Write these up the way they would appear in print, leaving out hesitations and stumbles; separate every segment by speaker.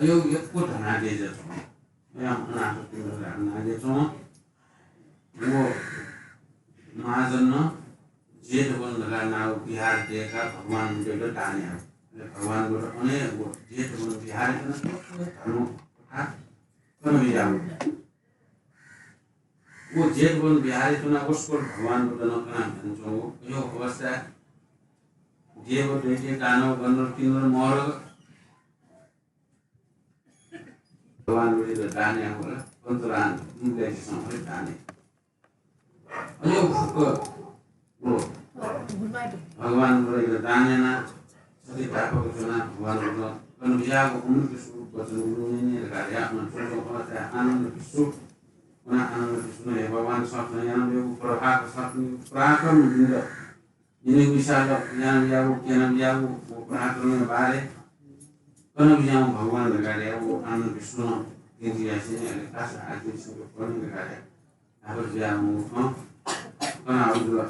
Speaker 1: ayo ko thana de je to ya na to tin na je to वो महाजन जेठ बन लगा ना बिहार देखा भगवान जो डाने भगवान को अनेक वो जेठ बन बिहार के ना धर्म था कौन भी जाओ वो जेठ बन बिहार तो ना उसको भगवान को ना करना जो यो अवस्था जे वो देखे दानो बनर तीनों मोर भगवान को जो डाने होला पंतरान उनके जिसमें डाने अयो वो भगवान बोले दाने ना सभी ताप को चुना भगवान बोलो कौन बिया को उम्र के सुख बचन उन्होंने नहीं लगा दिया मन चुनो को आता है आनंद के सुख उन्हें आनंद के सुने भगवान साथ में यान भी वो प्रभाव साथ में पराक्रम दिंदा जिन्हें विशाल यान बिया वो पराक्रम में बारे कौन बिया भगवान लगा दिया वो आनंद के सुनो किसी ऐसे नहीं काश आदमी से कौन लगा दिया अब बिया वो कौन आउला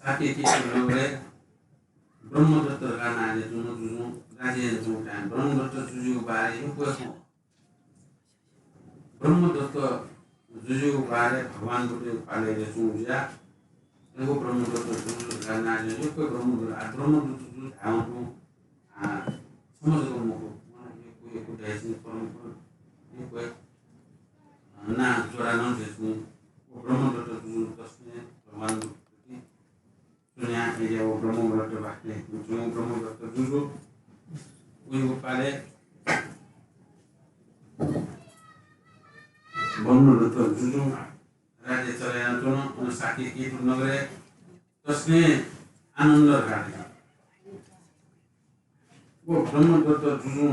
Speaker 1: साथी के लोगरे ब्रह्मदत्त का नाम है जुनो राजेंद्र जुटान ब्रह्मदत्त जुजु बारे यो को ब्रह्मदत्त जुजु बारे भगवान को पाले जे जुजा यो ब्रह्मदत्त जुजु का नाम है यो को ब्रह्मदत्त जुजु धाम को समझ को मुको यो को ऐसे परंपरा यो को ना जोड़ा न जैसे वो ब्रह्मदत्त जुजु तस्ने भगवान दुनिया में जो ब्रह्मदत्त बाटे जो ब्रह्मदत्त जुजु वो पाले ब्रह्मदत्त जुजु राज्य चले जानो उन साथी की नगरे तस्ने आनंद राखे वो ब्रह्मदत्त जुजु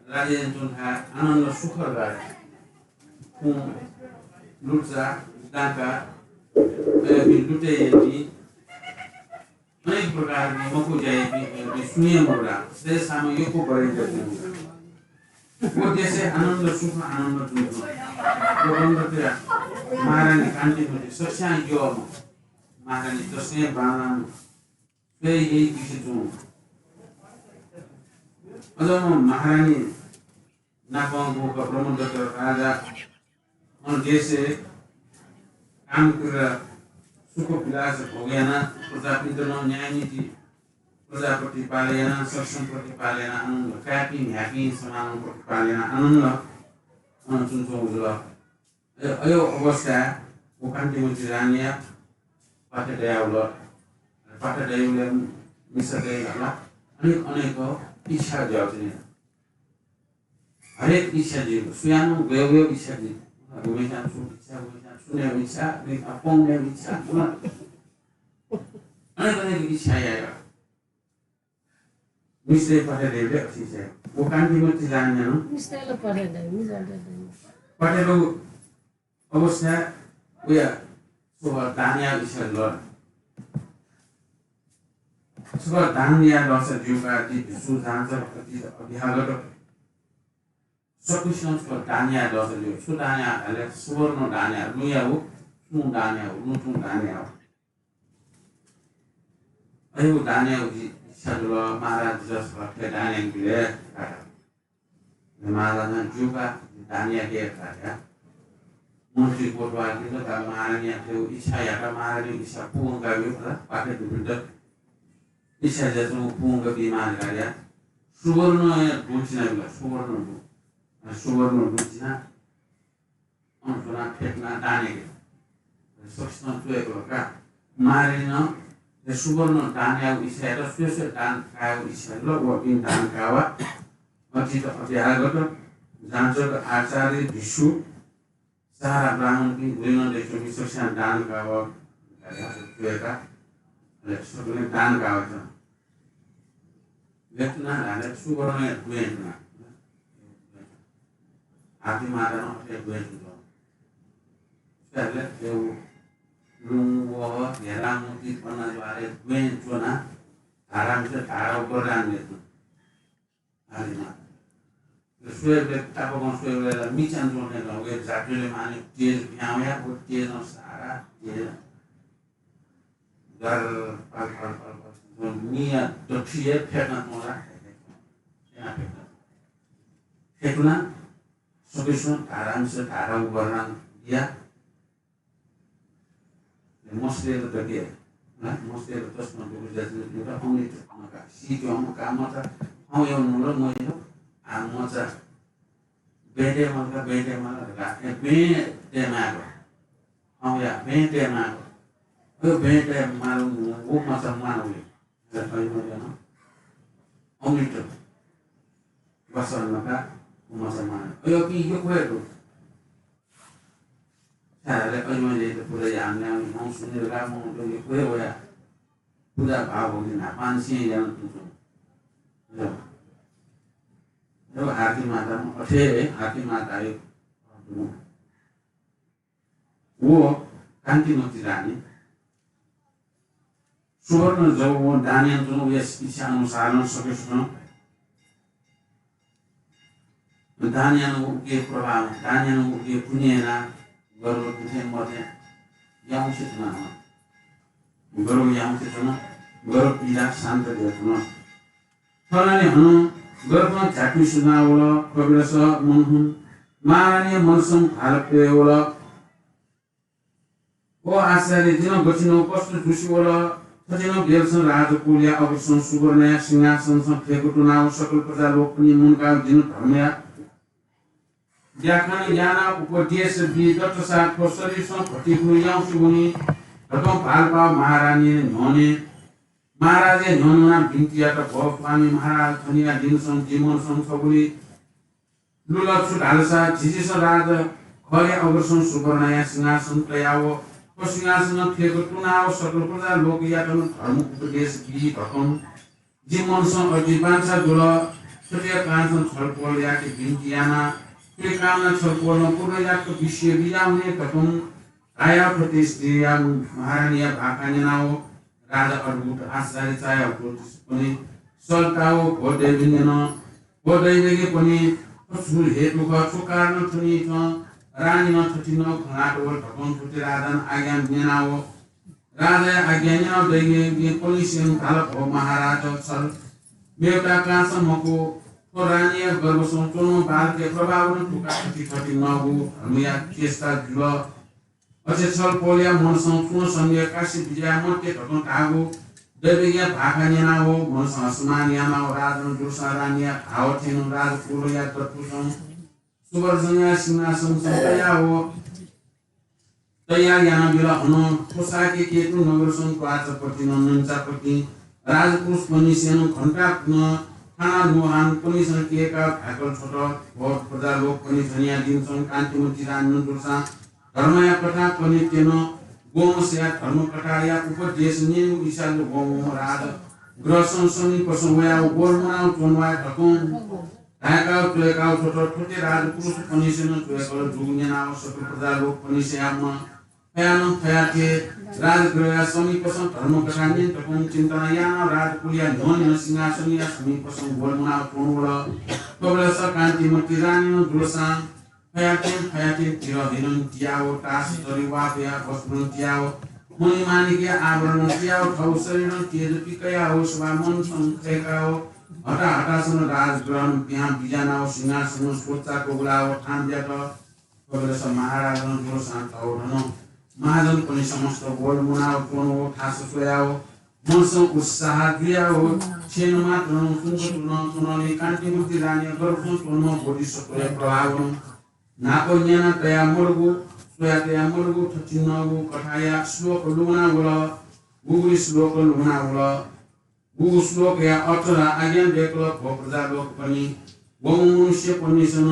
Speaker 1: राज्य जो था आनंद सुख राखे लुचा डाका लुटे ये अनेक प्रकार की मको जाए भी सुनिए मोड़ा से सामने यो को बड़े जाते हैं वो जैसे आनंद सुख आनंद दुख वो बंद तेरा महारानी कांटी में सच्चा जो महारानी तस्ने बाणान पे यही किसी तो अगर महारानी नापांग को ब्रह्मदत्त राजा और जैसे काम कर सुख विलास हो गया ना प्रजापति नो न्याय नीति प्रजापति पालेना संपत्ति पालेना आनंद हैप्पी समान पालेना आनंद सुनतो जुल अयो अवस्था वो कांति मुझे जानिया पाटे दयावलो मिसते होला अनेक इच्छा जाते हरेक इच्छा जी सुयानो गयो इच्छा जी हमेशा सुने इच्छा नहीं अपों में इच्छा अनेक इच्छा आएगा मिस्टर पढ़े देवे अच्छी से वो कांटी में जाने ना
Speaker 2: मिस्टर लोग पढ़े देवे
Speaker 1: पढ़े लोग अवश्य वो या सुबह दानिया इच्छा लो सुबह दानिया लो से जुगा जी सुधान से अभिहार सकुशल को दानिया दोसे जो सुदानिया अले सुवर्ण दानिया लुया वो सुन दानिया वो नुतुन दानिया अयो दानिया वो चलो महाराज जस वक्त दानिया के लिए महाराज ने जुगा दानिया के था मंत्री कोटवा के तो महाराज ने तो इच्छा या का महाराज ने इच्छा पूर्ण कर भी था पाके तो इच्छा जैसे वो पूर्ण कर बीमार कर दिया सुवर्ण दूसरा भी सुवर्ण दूसरा उनका फेंकना दाने के सोचना तो एक लोगा मारिना ये सुवर्ण दाने आउ इच्छा है तो स्पेशल दान काउ इच्छा लो वो इन दान कावा और चीज़ अभी आगे तो जानचों का आचार्य विशु सारा ब्राह्मण की विनोद देखो भी सोचना दान कावा तो एक लेकिन दान कावा तो लेकिन ना दाने सुवर्ण है दुएना आदि मारा ना अपने दुएन तो पहले जो लुंगो येराम की पना जो आरे दुएन तो ना आराम से तारा ऊपर डालने तो आदि मारा सुबह बेटा को सुबह बेला मीचान जो ने लोगे जाते ले माने तेज यहाँ या वो तेज और सारा तेज gar pal niat dotiye phekna mola ya phekna solution arang se arang warang dia mostly the dia na mostly the tos no do just no da only maka si jo maka mata ho yo no mo yo a mata bede maka la be de ma ho ya be de ma be de ma wo mata ma no ya pa yo no only to basal maka masa ma yo ki yo ko le oyo le pura yang mo sunni la mo do ye ko ya pura ba bo ni na pan sin yang tu yo hati mata mo hati mata yo wo kanti no tirani suwarno jawo daniel to yes isano salon sokesno daniel no ke program daniel no ke punyena baru kita model yang situna, baru pilih santai dia tuh. Kalau ni baru pun jatuh suna wala, kebiasa menghun, mana ni mansum harap wala, asal itu no gacino kostu tusi wala, tadi gelson raja kuliah aguson suburnya singa sonson kekutuna usakul perjalanan punya munkal jinu termnya. Jakani jana उपदेश भी दत्त साथ कोसरी सं प्रतिकुल याउ सुगुनी रकम पालपा महारानी न्योने महाराजे न्योना बिन्तिया त भोपामी महाराज खनिया दिनसं जीवन सं सबुली लुला छुट हालसा झिझिस राज खरे अग्रसं सुवर्णया सिंहासन तयाव को सिंहासन थेको टुनाव सकल प्रजा लोक यातन धर्म उपदेश भी रकम जीवन सं अजिबांसा दुल सत्य कान्छन छलपल याके बिन्तियाना Pilkana Chalpolo Puraya to Bishia Katum Aya Pratistia Maharania Bakanyanao Rada Arbut Asarita Puni Soltao Podevinano Podevigi Posul Hetuka Sukarno Tunito Ranino Tutino Kanato Tapon Putiradan Agam Yanao Rada Aganao Degi Polisian Talap of Maharaja Sal Meta Kansa Moko Korania berusung tunu bal ke probaun tuka kati nabu amia kiesta julo ache chal polia monsong tunu samia kasi bijaya motte takon tagu debiya bhakanya nawo monsong asmania nawo radon dursarania awtenu rad puloya tatpusong subarjanya sinasong sampayawo taya yana bila ono posake ketu nagursong kwacha pati nonuncha pati rajpus panisenu kontak no खाना दुहान पनि संकेका भाकल छोटो बहुत प्रजा लोक पनि धनिया दिनसं कान्ति मुक्ति रान्नु दुर्सा धर्मया कथा पनि तेनो गोमस्या धर्म कथाया उपदेश निनु विशाल गोम राज ग्रहसं सनि पसोया गोलमना चोनवा धकुन धाका तुएका छोटो ठुटे राज पुरुष पनि सेन तुएका जुगनेना सकल प्रजा लोक पनि स्याम Payano payake raj groya sami pasang धर्म कथा नि तकुन चिन्तना याना राज कुलिया न्योन सिंहासन या समी pasang गोलमना चोनवा तबला स कान्ति मुक्ति रान्नु Dursa payate tiro hinun tiao tas toriwa pya posbun tiao muni manike आवरण tiao thausarin teju pikaya oswamon sangkekao hata sun raj grohan pya bijana सिंहासन सोचा कोगलाओ ठान जातो तबला स महाराजन दुर्सा तौरनो महाजन पनि समस्त बोल मुनाव कोनो खास सोयाओ मनसो उत्साह दियाओ छेन मात्र सुनले कान्ति मुक्ति रानी गर्फुन कोनो बोडी सकोले प्रभाव नाको न्याना तया मुर्गु सोया तया मुर्गु थचिनगु कथाया श्लोक लुना बोला गुगु श्लोक लुना बोला गुगु श्लोक या अर्थरा आज्ञा देखलो प्रजा लोक पनि वमुष्य पनि सन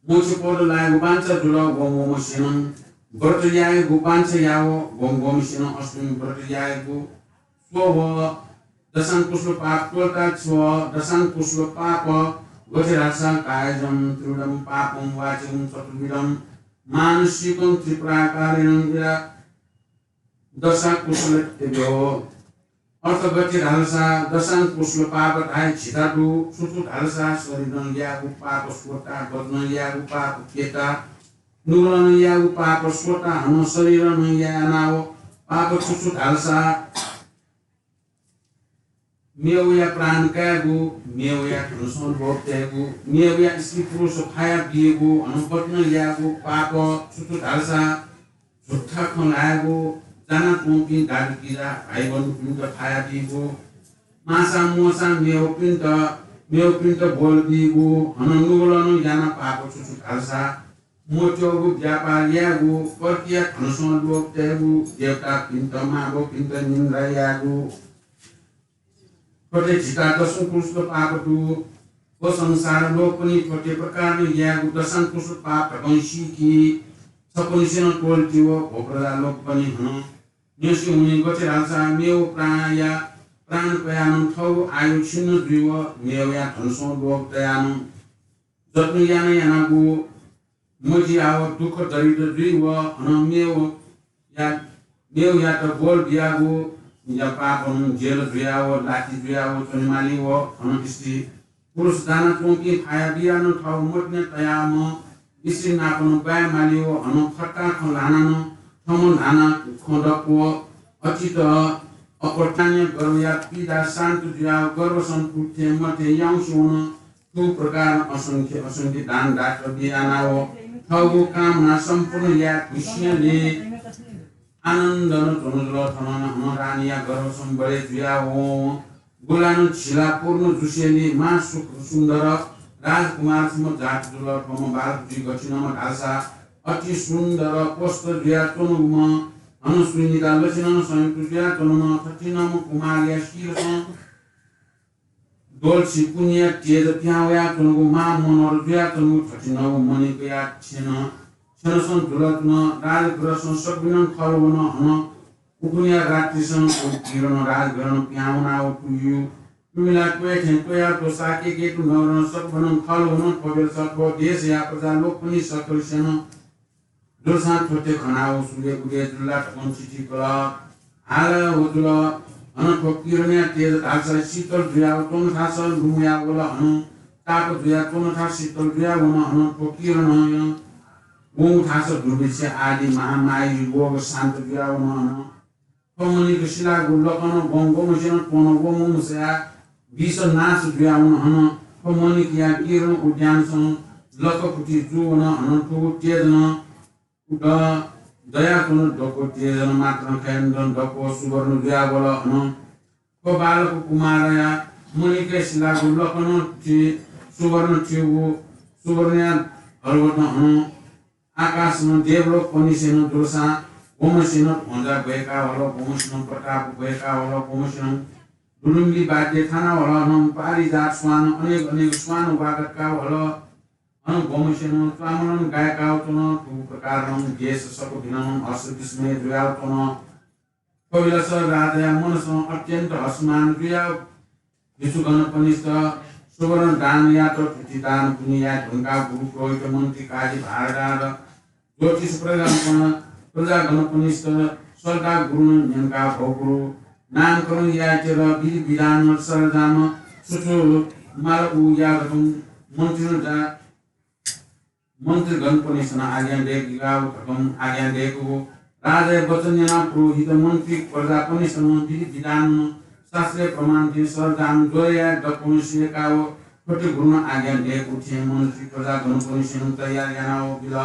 Speaker 1: मोचे पद लागु बान्छ जुल वमुष्यन Berterjaya gupan sayawo gom sino osmin berterjaya gu suwo dasang kuslo papul tak suwo dasang kuslo papo gote rasa kajam trudam papum wajim sotulidam manusikam triprakarinam ira dasang kuslo tebo artha gote rasa dasang kuslo papo thai chitadu sutut rasa soridam ya gu papo swota godno ya gu papo keta Nuran ya upa proswata hano sariran ya nao पाप छुछुट हाल्सा मेवया प्राण कागु मेवया धनुषन बोक्तेगु मेवया स्त्री पुरुष खाया बिएगु अनुपत्न ल्यागु पाप छुछुट हाल्सा झुट्ठा खलागु जाना टोपी गाडी किरा भाइ बन्धु पिण्ड खाया बिगु मासा मोसा मेव पिण्ड बोल बिगु हननुगुलन याना पाप छुछुट हाल्सा मोचोगु व्यापार यागु पर्किया धनुषन बोक्तेगु देवता पिण्ड मागो पिण्ड निन्द्रा यागु छोटे झिटा दशौं पुरुषको पापटु को संसार लोक पनि छोटे प्रकारले यागु दशौं पुरुष पाप ढकैसी कि सपनिसेन टोल्टियो भोप्रदा लोक पनि हुन न्यसी हुने गचे हाल्सा मेव प्राण पयानु थौ आयु छिन्न दुइव मेव या धनसौं लोक दयानु जत्नु यानागु मोजी आव दुःख दरिद्र दुइव हन मेव या त बोल बियागु या पापन जेल दुयावो लाठी दुयावो चनिमालिवो अनुष्टि पुरुष दाना टोकी खाया बियानो ठाउँ मोट्ने तयाम स्त्री नापन बाय मालिवो अनु खट्टा खलानानो थमन धाना खोडको अचित अपरतान्य गर्वया पीडा शान्त दुयाव गर्व सन्तुष्टि मते याउँसुन तु प्रकार असंख्य दान डाक्टर बियानावो ठाउँको कामना सम्पूर्ण या खुसियाले आनन्द धनुलो थनन हनरानिया गर्व सम्बळे जुयावो गुलानु छिला पूर्ण जुसेली मा सुन्दर राजकुमार सम जात दुल फम बाल जुइ गचिनम ढाल्सा अति सुन्दर पोस्त जुया तनुम अनुसुनिदा लचिनम संयुक्त जुया तनुम थटिनम कुमार या शिरसं दोलसी पुण्य तेज प्यावया तनुगु मा मनोर जुया तनु थटिनम मनिकया छेन छनसन दुलत्न राजग्रसन सबिनन खलवन हन उकुनिया रात्रिसन किरण राजगरण प्याउना टुयु तुमिला टोया तो साके केतु नरन सबनन खलवन पवेल सत्व देश या प्रजा लोक पनि सकल सेन दुर्सा छोटे खनाउ सुले गुले जुल्ला ठकन चिठी कला हाल होजुल हन ठोकिरन्या तेज धासा शीतल जुया तोन थास लुमुया गोला हन ताप जुया तोन थास शीतल जुया वन हन ठोकिरन ओम थास दुर्भिक्ष आदि महामारी रोग शान्त जुयाउन हन कमनिक शिला गुल्लकन गंगो मसिन कोन गोमु मुसया विष नाश जुयाउन हन कमनिक या किरण उद्यान सन लकपुटी जुवन हन टु तेजन उड दया कुन डको तेजन मात्र खैन्दन डको सुवर्ण जुयागल हन को बालक कुमारया मनिक शिला गुल्लकन ति सुवर्ण थिउ सुवर्ण हरवत हन आकाशमा देवलोक पनि सेन दोसा गोमसिन भन्दा गएका होला गोमसिन प्रताप गएका होला गोमसिन दुलुम्बी बाध्य थाना होला नम पारिजात स्वान अनेक स्वान वागतका होला अन गोमसिन त्वामन गायका तन तु प्रकारम देश सब भिनम हर्ष विस्मय जुयाव तन कविलस राजा मनस अत्यन्त हसमान जुयाव विसुगन पनि सुवर्ण दान या तो दान पुनिया ढुङ्गा गुरु पुरोहित मन्त्री काजी भारदार ज्योतिष प्रजागण पनि सरदा गुरु न्यनका भौगुरु नामकरण याचेर विधि विधान सरजाम सुचो माल उ या गम मन्त्रीगण पनि सन आज्ञा देगाव ठकम आज्ञा देको राजा वचन जना पुरोहित मन्त्री प्रजा पनि सन विधि विधान शास्त्रीय प्रमाण दि सरजाम जोया डकुन सिकाओ छोटे गुरु आज्ञा दिएको थिए मन्त्री प्रजागण पनि सन तयार यानाओ बिला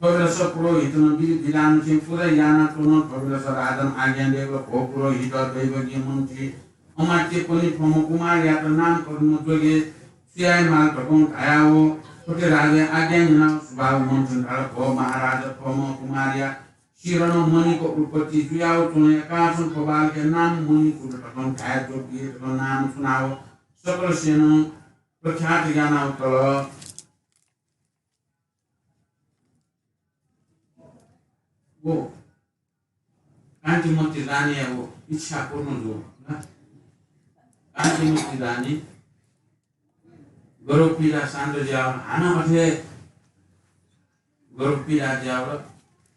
Speaker 1: पविलस पुरोहित विधान थिए पुरा याना तुन पविलस राजन आज्ञा दिएको भो पुरोहित दैवज्ञ मन्त्री अमात्य पनि फम कुमार या नाम करुण जोगे सियाय माल ढकौं खायाओ छोटे राजा आज्ञा जना सुभाव मन्त्री भो महाराज फम कुमार या शिरण मणिको उत्पत्ति जुयाओ तुन एकासन पबाल के नाम मणि को ढकौं खाया जोगिए तो नाम सुनाओ सकल सेन प्रख्यात ज्ञान तल वो कांति मती रानी है वो इच्छा पूर्ण जो ना कांति मती रानी गौरव पीड़ा शांत जाओ आना मथे गौरव पीड़ा जाओ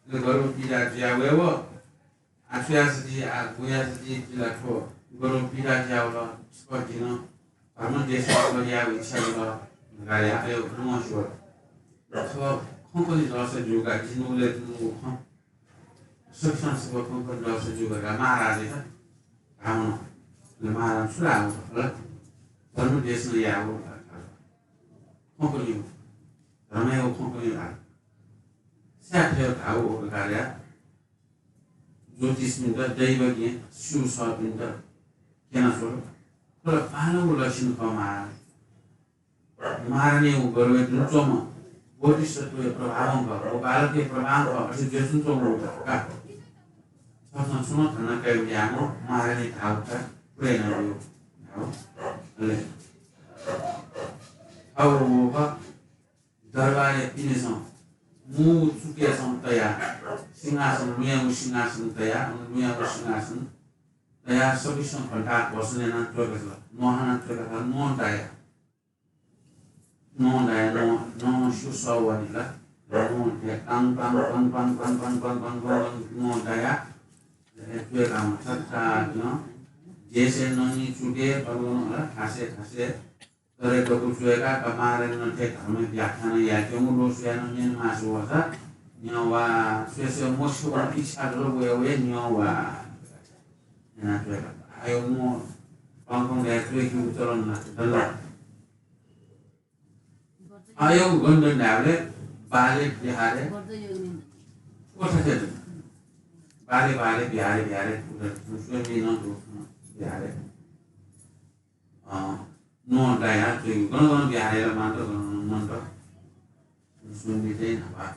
Speaker 1: गौरव पीड़ा जाओ वो आश्वास जी आ गुया जी पीड़ा ठो गौरव पीड़ा जाओ स्पर्धी न हम देश में या इच्छा लो गाया आयो नमस्कार तो हम को जो से जोगा जिनुले तो 석션스고 펑펑 넣어서 주거라 말하지가 아무 말은 술하고 젊은 대신에 야고 펑펑이 ramai company lah. Saya tahu kerana Jyotish minta daya bagi susah minta kena suruh. Kalau pahala ulah sini kau marane ugar itu cuma bodhisattva प्रभाव का वो बाल के प्रभाव का ऐसे जैसे तो होगा सब सुनो थाना के ज्ञान marane थाव का प्रेरणा हो ले अब वो दरबार तीन सौ मुँह चुके सौ तैयार सिंहासन सिंहासन तैयार सिंहासन तैयार सभी सौ घंटा बसने ना चुके सो नोहाना चुके सो नोन तैयार नोन शुष्क वाली ला नोन ये पंग नोन तैयार चुके काम सच्चा क्यों जैसे नोनी चुके पगलों खासे Dari dokusueka kemarin nanti kami biarkan ya cuma dosia nanya masuk wasa nyawa sesuatu musuh orang isar dulu wewe nyawa nah tu ayo mau pangkong dia tu ikut turun lah dalam ayo gondon dah balik bihare kota jadi balik bihare udah musuh minum tu bihare no daya tu kono biare la manto kono sundi te na ba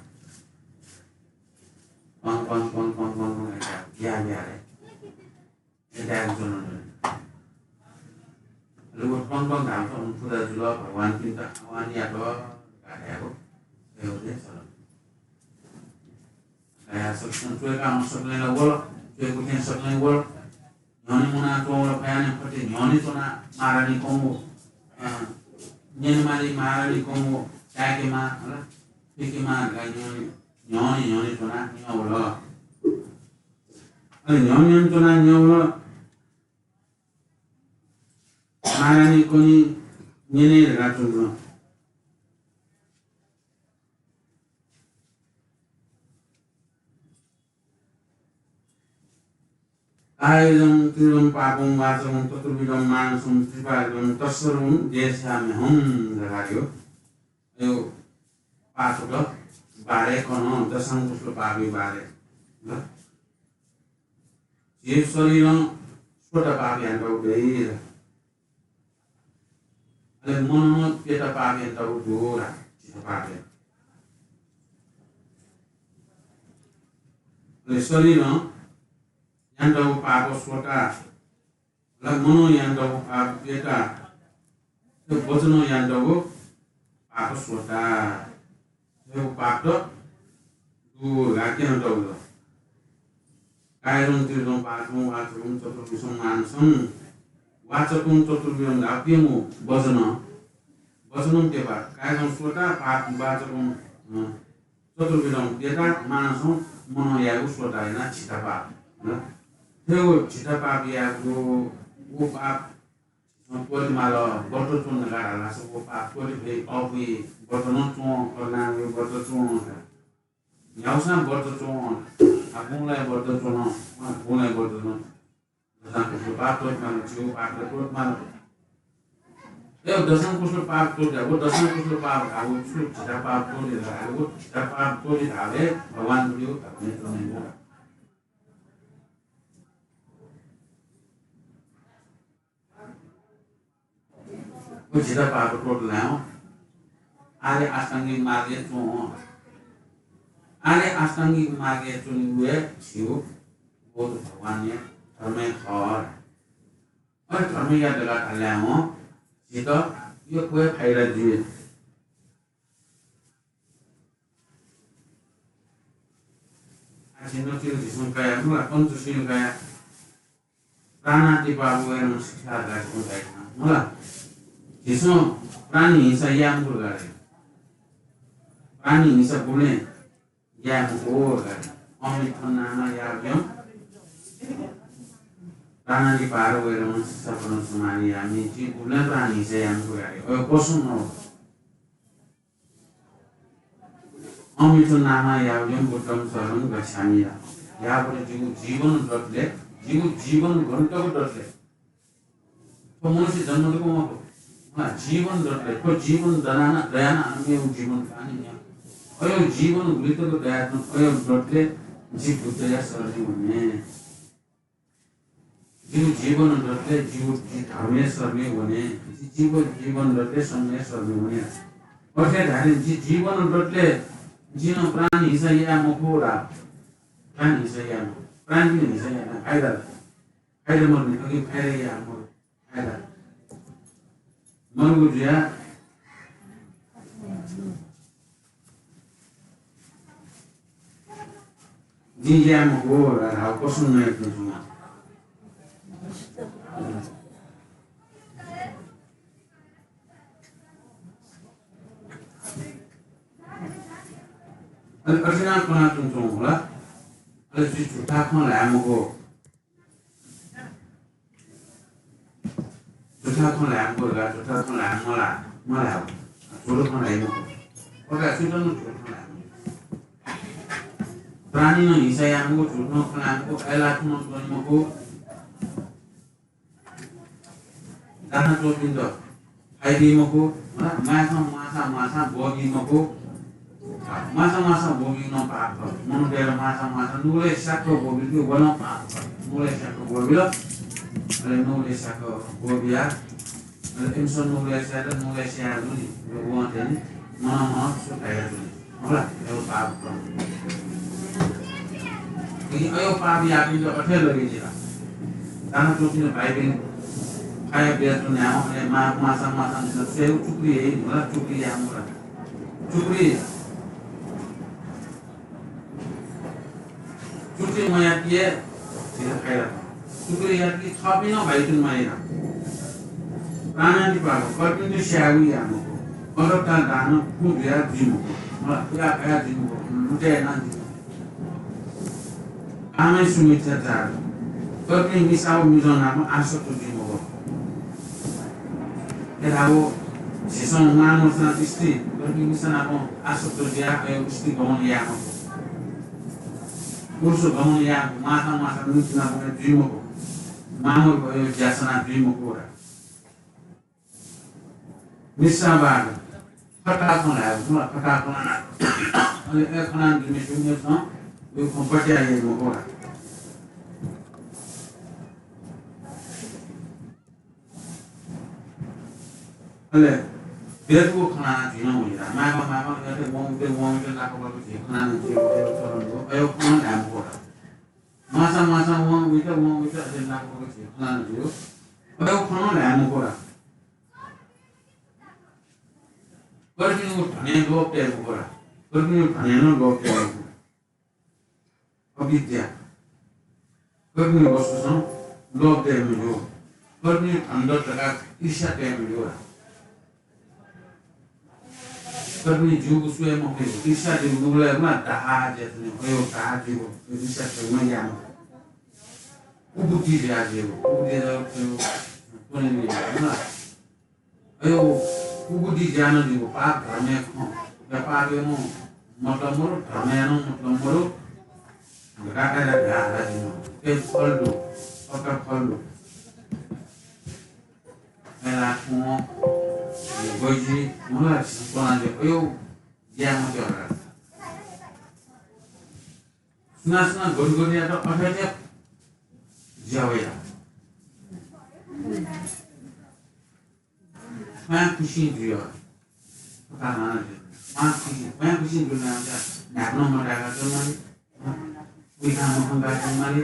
Speaker 1: pang ya biare eta jono lu pang ga to pura julo bhagwan kita awani ya to kaya ko eo de sala kaya saksan tu ka sakle na wol tu ko ten sakle wol nyoni muna to la payane pati nyoni to na marani komo nyen mari komo kaki ma ala piki ma ga nyoni to na nyawlo ala nyoni to na nyawlo marani koni nyene ga to Ayam turun papung basung tutur bidang mansum tribalun terserun desa mehum lagayo ayo pasuk lo bare kono dasang kuslo pabi bare lo ye sorirang soda pabi anda ubeir ale mono peta pabi anda udura cita pabi ale sorirang yang tahu apa swata, lagu yang tahu apa kita, tu bosan yang tahu apa swata, tu apa tu lagi yang tahu tu, kairun tirun patung patung tutur bisung mansung, wacapun tutur bisung apimu bosan kepa, kairun swata patung wacapun tutur bisung kita mansung mono ya swata ina cita pa. Theo cita papia go up put malo bottle to the gara so go up put it off we bottle not or now we bottle to Nyausan bottle to Apula bottle to no Apula bottle no Doesn't push up to man chew after put man Theo doesn't push up to the wood doesn't push up I would shoot cita pap to the I would cita pap to the ave one view Kita pakai produk lain, ada asangi market tu, ada asangi market tu ni gue siu, buat kawannya, kami khor, kami ya dekat alamu, kita yuk gue kairan jual, asyik tu disung kaya, mula pun tu siu kaya, rana di bawah yang sekitar dah pun kaya, mula. Jiso prani isa yang burgare, prani isa boleh yang burgare. Omit nama yang prana di paru orang sebelum semani kami ci boleh prani isa yang burgare. Oh kosong no. Omit nama yang bukan sebelum bersami ya. यहाँबाट जीवन डटले जीवन घण्टाको डटले मनुष्य जन्मको जीवन डटले को जीवन दयाना हामी जीवन पानी अयो जीवन मृत्यु दया अयो डटले जीव बुद्धया सर्ने हुने जीवन डटले जीव धर्मे सर्ने हुने जीवन डटले समय सर्ने हुने अर्थात् धारे जीवन डटले जीवन प्राणी हिसाया मकोरा प्राणी हिसाया प्राणी हिसाया फाइदा मर्ने अघि फाइदा या फाइदा मनको जुया जिया मकोरा हाउ कसो नयाँ जुमा अर्जना कोना तुम होला अरे जी झूठा खोन लामको गा झूठा खोन लामला मला झूठो खोन लाइमको ओका सुटन झूठो खोन लामको प्राणी न हिसायामको झूठो खोन लामको एला खोन गनिमको दाना चोपिन्छ खाइदिमको माछा बोगिमको माछा बोबिन पाप मनुडेर माछा नुले साको बोबियो बन पाप नुले साको बोबियो अरे नुले साको बोबिया अरे इन्सन नुले स्यार दुनी वते नि मन सुकाया दुनी होला यो पाप कि अयो पाप याबिन जो अठे लगिदिरा दाना चोकिन भाइबिन खाया बेत न आउने माछा सेउ चुक्री है होला चुक्री आमुरा चुक्री चुक्री माया किए tidak kaya चुक्री यार की छापी ना भाई तुम माया प्राणा di पागो पर तुम जो शावी आमो और तान दानो खूब यार जिमो मतलब क्या कया जिमो मुझे ना आमे सुमित जार पर तुम मिसाओ मिजो नामो आशो तो जिमो एरावो season ngamo sa isti पर तुम मिसा नामो आशो तो जिया अयो इsti गमन यामो Kurso bangun yang masa nuti na punya dreamo ko mamor ko yo jasana dreamo ko ra misa ba kata ko na ale ek kana dream junyo no yo kompati aye mo ko ra ale biar ko kana dream mo ira mama ya wong ke la ko ko ji kana ni ko ayo kana dam ko masa wong wita de la ko ko ji kana ni ayo kana dam ko ra pergi ko thane go pe ko ra pergi ko thane no go pe ko abidya pergi ko so go pe mi jo pergi andar taka isha pe mi jo pergi juga suai mau bisa di mulai mana dah aja tu, ayo dah aja bu, bisa semua yang, ubudi dia aja bu, ubudi dia tu, punya ni mana, ayo ubudi jangan di bu, pak ramai kau, dapat dia mau, maklum mulu, ramai anu maklum mulu, berkata ada di mana, faldo, pakai faldo, melakukan goji mulai sekolah je, ayo dia mau jalan. Senang gori ada apa dia jauh ya. Mana kucing dia, apa mana kucing dia ada, nak nomor ada tu mali, wika mau enggak tu mali.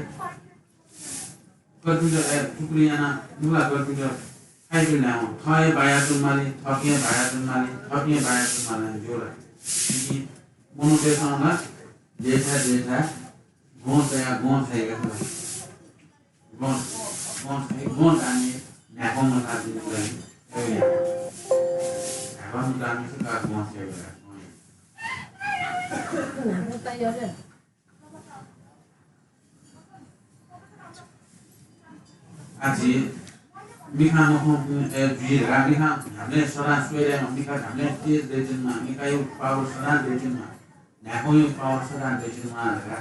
Speaker 1: Kerja cukli anak, mula kerja. Hai tu nama, thai bayar tu mali, thaknya bayar tu mali jola. Ini monote sama, jeta, gon saya kan, gon ani, nak orang nak di mana, ya. Orang nak ni suka gon saya kan.
Speaker 2: Kenapa tak ada?
Speaker 1: Aji. Mika mohon jual, mika हमने सरांश में रहे mummy का हमने तेज देजन मां mika you power Saransh देजन मां, नाकों you power Saransh देजन मां लगा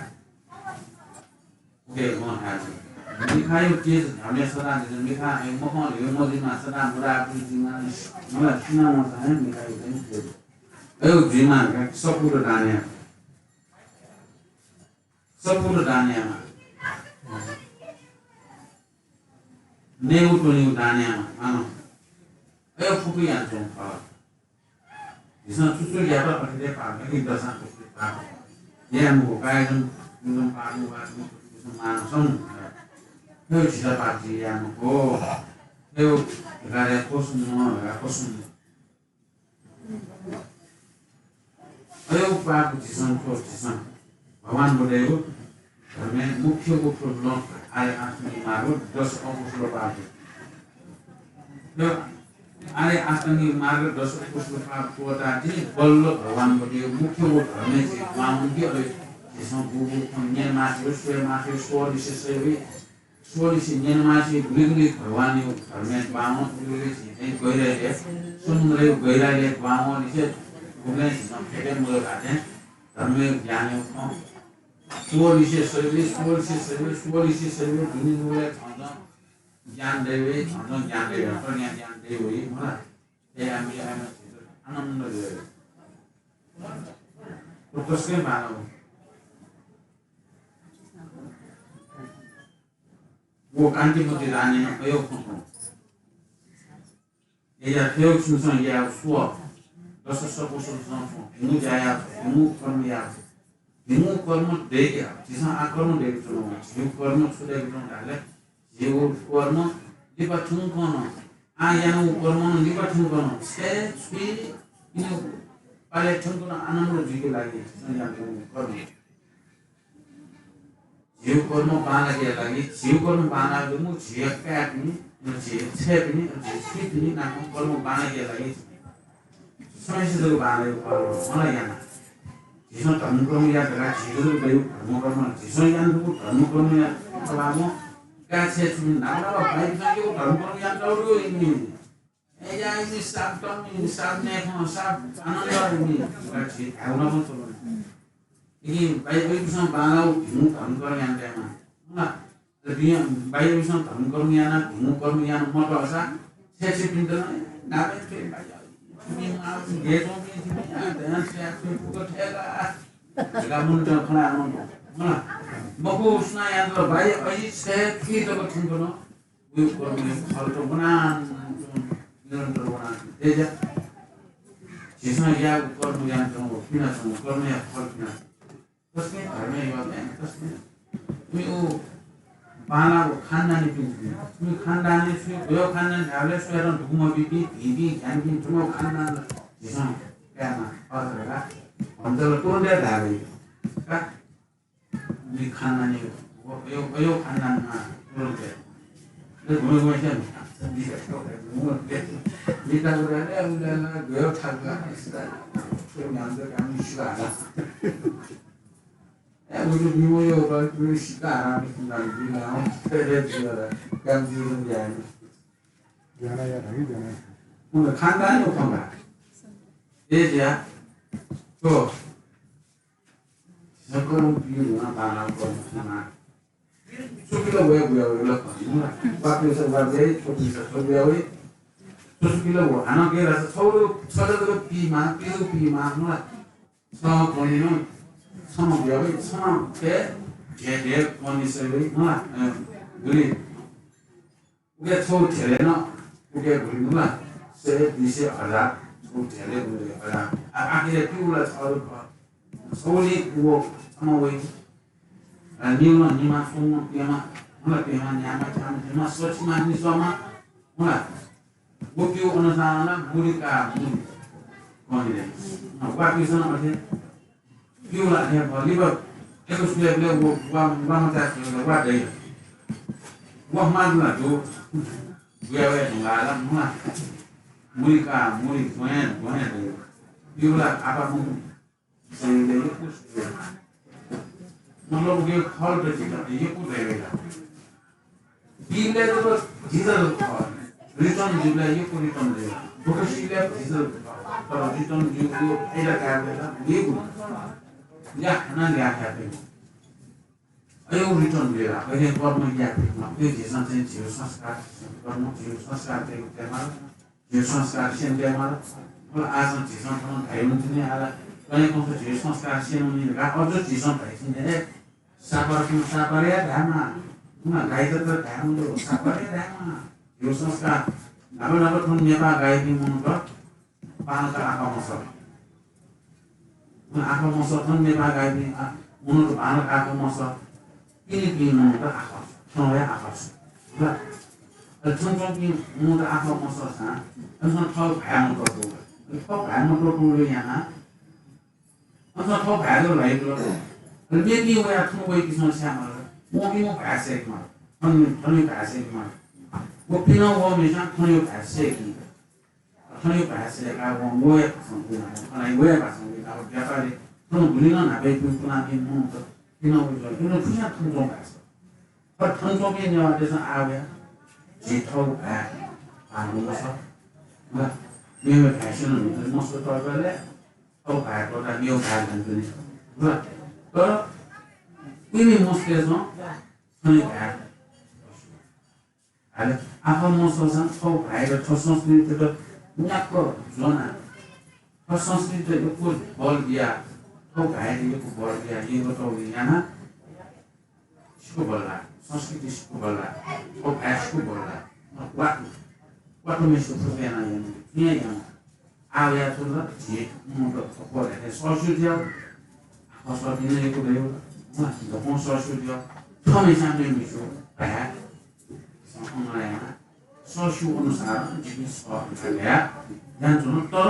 Speaker 1: Oke, mau haji. Mikha yuk jelas, kami sedang di mikha, mohon lima sedang berapa jiman, malah cina mau saya mikha yuk jelas. Ayo jiman, kan 10 dania. 10 dania mah. Neu tu neu dania mah, ano. Ayo fuku yang jompa. Di sana susu dia apa pakai dia pakai kita sangat pakai. Dia mau pakai jom pakai buat langsung. Ayo kita pakai yang mau. Ayo negara kosong. Ayo pakai di sana. Bawan budaya kami mukhya belum ada asli maru 10 orang pakai. Are asli maru 10 orang tadi bolok bawan budaya mukhya kami si bawan dia oleh Islam bubu punya masih suara di sini masih beli bawan itu kami bawan beli sini goyah sungai goyah bawan itu bukan Islam kita mulai ada kami jangan suara di sini ini mulai jangan dewi perniagaan jangan dewi mana ya ambil anak muda terus ke mana वो कांटी मुझे लाने प्रयोग होता है ये या प्रयोग सुनसान या सुआ दस सब सुनसान मुझे आया हिमू कर्म देगा जिसमें आकर्म देगा तो हिमू कर्म सुधे बिना डाले ये वो कर्म दिपाठुं करना आया वो कर्म दिपाठुं करना से स्वी इन्हें पहले ठुं करना आनंद जीके लागे संजाते हैं कर्म जीव कर्म बाना के लगी जीव कर्म बाना जो मु जीव का भी जीव छे भी जीव भी ना कर्म बाना के लगी समय से तो बाना कर्म mana yana जिसमें धर्म कर्म या जगह जीव तो बेउ धर्म कर्म जिसमें यान तो धर्म कर्म या कलामो क्या छे तुम नाम ना भाई संगे वो धर्म कर्म या तो ini ya ini sabtu ne ko sab आनंद ini berarti tahu nama tu ini baik bisa bangau bingung kamu kalau yang tema, nah lebih baik bisa kamu kalau yang bingung kalau yang mau dosa, saya pintar, nabi itu baik, ini mau gitu ini ada saya buka tela, jika muncul kena nah, bagus nah yang terbaik, saya kita bertemu, bukan kalau terbenar, terbenar, aja, जिसमें या ऊपर में या तो बिना तो ऊपर में या ऊपर में terus ni kami juga terus ni u bana u khandan ni pintu ni khandan ni sui yo khandan dhale sui ron dhuma bibi jani bin dhuma khandan jisam kaya apa lah अंदर तो ले dhale का ni khandan ni yo khandan na turun ke le dhuma macam ni kita udah gue thagla istilah tu अंदर kami istilah 우리 미모여가 그 시가 안 하니까 그래도 감지는 게 아니. 미안해야 당이 되네. 오늘 간단히 못한다. 예지야. 또 저거는 비유나 말하고 하나. 수기가 왜 이렇게 밖에서 말해 저기서 저기하고 수기가 안 하게라서 서로 서로 비만 누나 서 보이는 sama biawi sama ke dia kondisi ini mana beli udah tahu terena udah beli mana saya bisa ada tahu terena beli ada akhirnya piula tahu soli uang sama wei ni masuk piama nyama cuma swatch ni sama mana bukti orang sana burika kondisi apa kisah macam piula dia libat itu sudah beliau uang macam uang deh uang mana tu gue mengalam mana murika deh piula apa mungkin sehingga itu malu gue hal bercakap dia pun rela bila itu jital return jumlah dia pun return deh bukan sila jital kalau return juga ada kaya dia pun ya, nanti apa? यो return लिएर कहिले कर्म ज्ञापितमा त्यो झिसन चाहिँ जीव संस्कार कर्म जीव संस्कार त्यहाँ जीव संस्कार सेन्टेमा आज झिसन खाइ हुन्थ्यो आज कहिले कस्तो जीव संस्कार सेनुनी अझ झिसन खाइसिने सापरे ढामा गाई त घाम सापरे ढामा जीव संस्कार नभए ठुलो नेपाल गाई मुनुको पालका आँखा मस आँखा मस ठुलो नेपाल गाई मुनुको पालका आँखा मस Ini muda akal, soalnya akal. Lah, contoh muda akal masalah, entah tahu bayang tu, tahu bayang tu yang entah tahu bayang lain tu. Lebih ni orang tu orang kisah siapa? Mungkin orang bahasa kemana? Thani bahasa kemana? Mungkin orang macam thani bahasa kita. Thani bahasa kalau orang sempurna, kalau orang sempurna, kalau dia pada, thani boleh nak baik pun nak ini tu. 이는 그냥 통종했어. 그 통종이 여기서 아왜 지토 안 먹어서 뭐 미국 가시는 분들 모습 돌아갈래 또 가고다 미국 가는 분이 그 이미 모습에서 손이 가 아니 아까 모습은 또 가이가 초선스들도 냐고 존나 초선스들도 있고 벌기야 또 가야 되고 벌기야 이것도 그냥 시고 벌라 संस्कृति सिक्नु पर्ला ओ भाषाको पर्ला वाटो मेसो फुकेना यहाँ आया छ र जे म त पढे ससु दियो कसो दिने को भयो म त ससु दियो थमे सामने मिसो भए सँगैमा ससु अनुसार जिनिस गया जान्छ न तर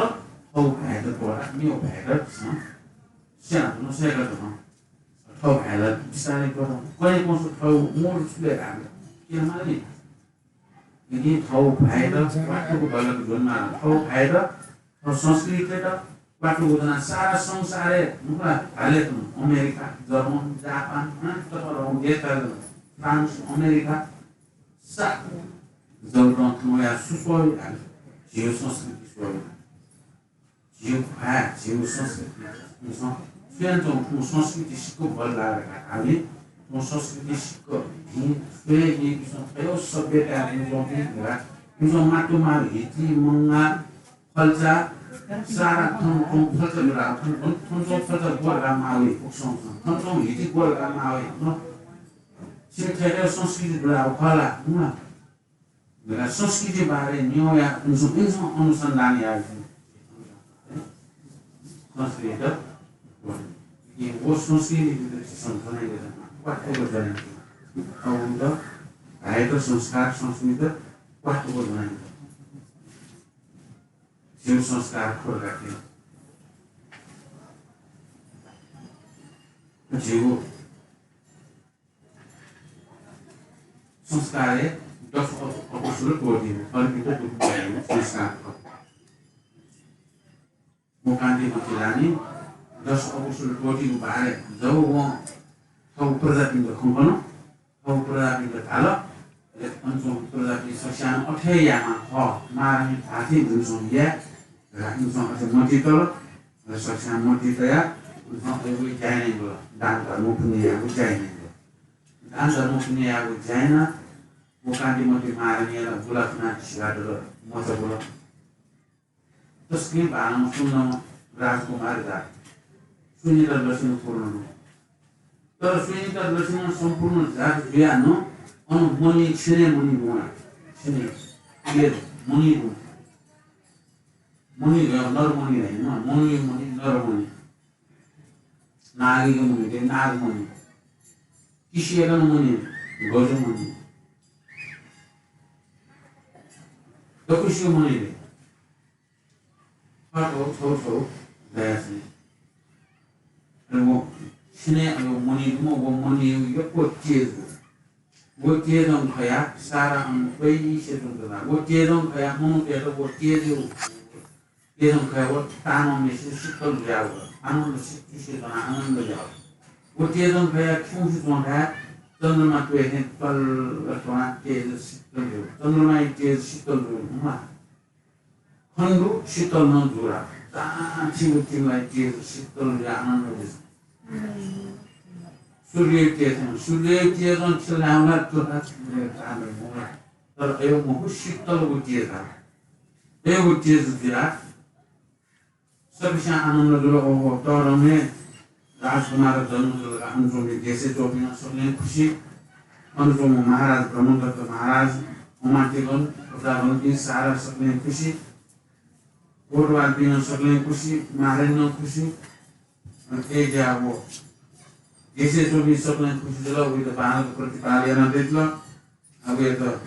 Speaker 1: औ भएर पढा मियो भएर सानो सेगा त ठाउँ भएर बिस्तारै गरौँ कहिले कस्तो ठाउँ मोड सुलेर हाम्रो किन माने यदि ठाउँ भएर बाटोको बलको झुनमा ठाउँ भएर संस्कृति र बाटोको जना सारा संसारै हालेको America German Japan France America सा जलग्रन्थमा या सुस्वय जीव संस्कृति स्वय जीव भए जीव संस्कृति Então, संस्कृति सिक्को बल लागेका हामी संस्कृति सिक्को फेरि यो सभ्यता जो माटोमा हिटी मङ्गा फल्चा सारा ठुलो फल्चा बेला ठुलो फल्चा गोलगामा आवे ठुलो हिटी गोलगामा आवे शिक्षाले संस्कृति बेला खला बेला संस्कृति बारे न्याय अनुसन्धान आयो संस्कृति वो संस्कृति संस्थान पाठ्यको जनाइन्छ अब आएको संस्कार संस्कृति पाठ्यको जनाइन्छ जीव संस्कार खोलका थियो जीव संस्कार दस अवसर कोडिनु अर्पित दुःख संस्कार मुकान्दी मतिलानी 10 अवसर कोटिको बारे जब वहाँ ठाउँ प्रजातिको खम्पन ठाउँ प्रजातिको थाल अन्चो प्रजाति सस्यान अठेयामा मारामी थाथी जुन्छौँ या राखिन्छौँ अझ मटितल र सस्यान मटितया उयो जाइने भयो दान धर्म पुण्यको जाइने भयो दान धर्म पुण्यको जाइन मुकान्दी मटी मारामीलाई गुलाफना सिगारेर मजा बोल त्यसकै भानमा सुन्न राजकुमार दा सुनिता दर्शन पूर्ण तर सुनिता दर्शन सम्पूर्ण जात बिहान अनु मुनि छिने मुनि बुवा छिने के मुनि बु मुनि नर मुनि हैन मुनि मुनि नर मुनि नागी मुनि के नाग मुनि किसिएका मुनि गज मुनि तकुसियो मुनि ले छो दयासी 그리고 신의 어머니 어머니 꽃제도 꽃제동 거야 사람 회의 시도다 꽃제동 거야 모노대도 꽃제도 제동 거야 따놈이 시식도 자고 아무도 시식도 안 하는 거야 꽃제동 거야 충수도 해 전능만 또 해. 떨어토나 제도 시식도 전능만 제도 시식도 마 한국 시식도는 주라 다 지금 제도 시식도 안 하는 거지 सूर्यकिरण चलाउला तर एउटा शीतल उठिएका यो उठिएका सबैसँग आनन्द जुलो तर में राजकुमार जन्म जुलका अनुरोमी देशे चौबिन सबले खुसी अनुरोम महाराज ब्रह्मदत्त महाराज उमातेगन प्रजावंती सारा सबले खुसी कोटवाल बिन सबले खुसी महाराज खुसी ए जाबो देशे चौबिन सबले खुसी जुल उयो त बाणको प्रतिपालन देख्ल अब यो त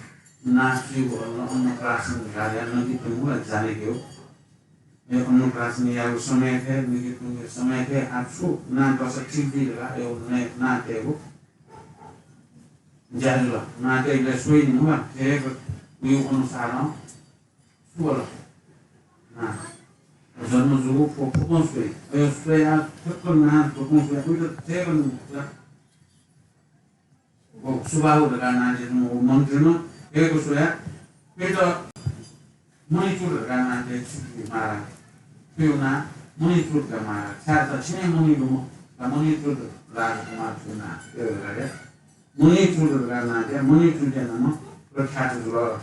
Speaker 1: नाची अन्नप्राशन कार्य नदी पनि जाने हो अन्नप्राशन या समय थे निकित समय थे आजु ना दस चिल्दी यो नाटे हो जालो नाटे ले सोई नि हो थे उयो अनुसार सुवल ना जन्म जुगु फोकस सोई यो सोई आ ठक्कर ना फोकस सोई उयो थे पनि वो सुबाउ दगा नाटे न मन्त्र नएको सोया पेट मणिपुर दगा नाटे मारा Piuna monitor kamar, saya sini monitor, monitor lagi kamar puna, ya, monitor karena dia monitor dia nama berkat dulu.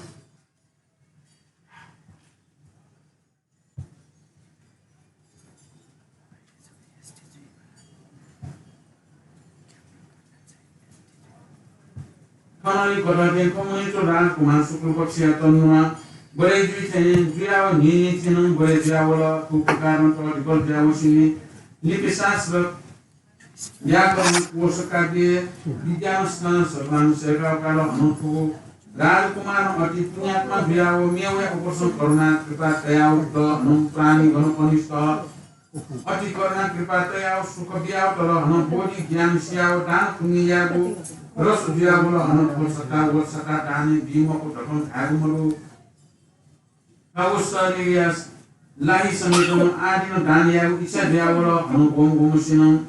Speaker 1: Kalau di kota dia monitor dan kamar sukul persiapan nama. Boleh juga ni senang boleh jawab kupukaran kalau di kol jawab sini lipis ya kalau posak dia dijam selang segala kalau anuku Rajakumar mati punya atma jawab miawe upasan korna kita tayau to numprani ganu konisto ati korna kita tayau suka jawab kalau anu bodi jam siau dan kungiyabu terus jawab kalau anu posaka dani bima ko takon agumalu Kaustarias lahi samedon adino daniel isa diawolo anu gom sinong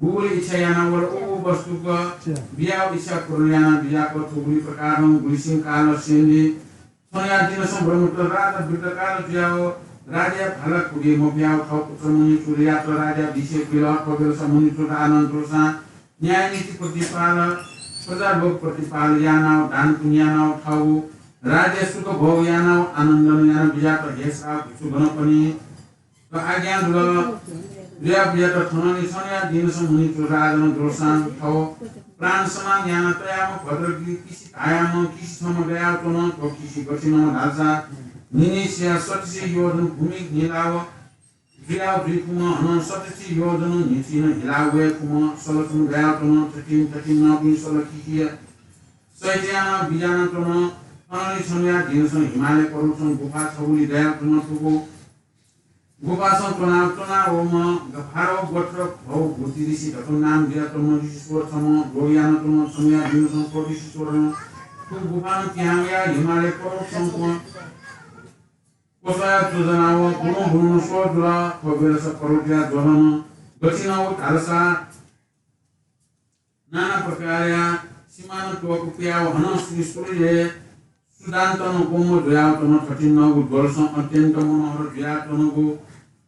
Speaker 1: buli isa yana wala bastuka biaw isa kuryana biako tubuli perkarong bulising kalo sindi sonya dino sombromuto rata berkalo biaw raja halak kudi mo biaw kau putromuni curiato raja bise pilot pabel samuni tura anon turusan nyanyi seperti pala pedabok seperti pala yanau dan punyanau kau Raja suka bau yana anandan yana bija to yesa bisu bana pani to agyan dulu dia bija to thonani sonya din samuni to rajan dosan thau pran saman yana to ya mo bhadragi kisi aya mo kisi samagaya to no to kisi gachino dalsa nini sia satsi yodun bhumi nilawa dia brikuma no satsi yodun nisina hilawe kuma solotun gaya to no tatin na bin solaki saitana bijana to no Ani sonia dinson Himalaya korupson gupa sabuli daya tuna tuku gupa son tuna oma gafaro gotra bau buti disi datun nam dia tuna disi suar sama goyana tuna sonia dinson kodisi suarana tu gupa no tiangya Himalaya korupson kuma kosaya tuzanawa bunu suar dula kobela sa korupya dorana gachinawa kalasa nana perkara simana tua kupia wahana suri Sudantono como doyatono tatinago golson atento mono doyatono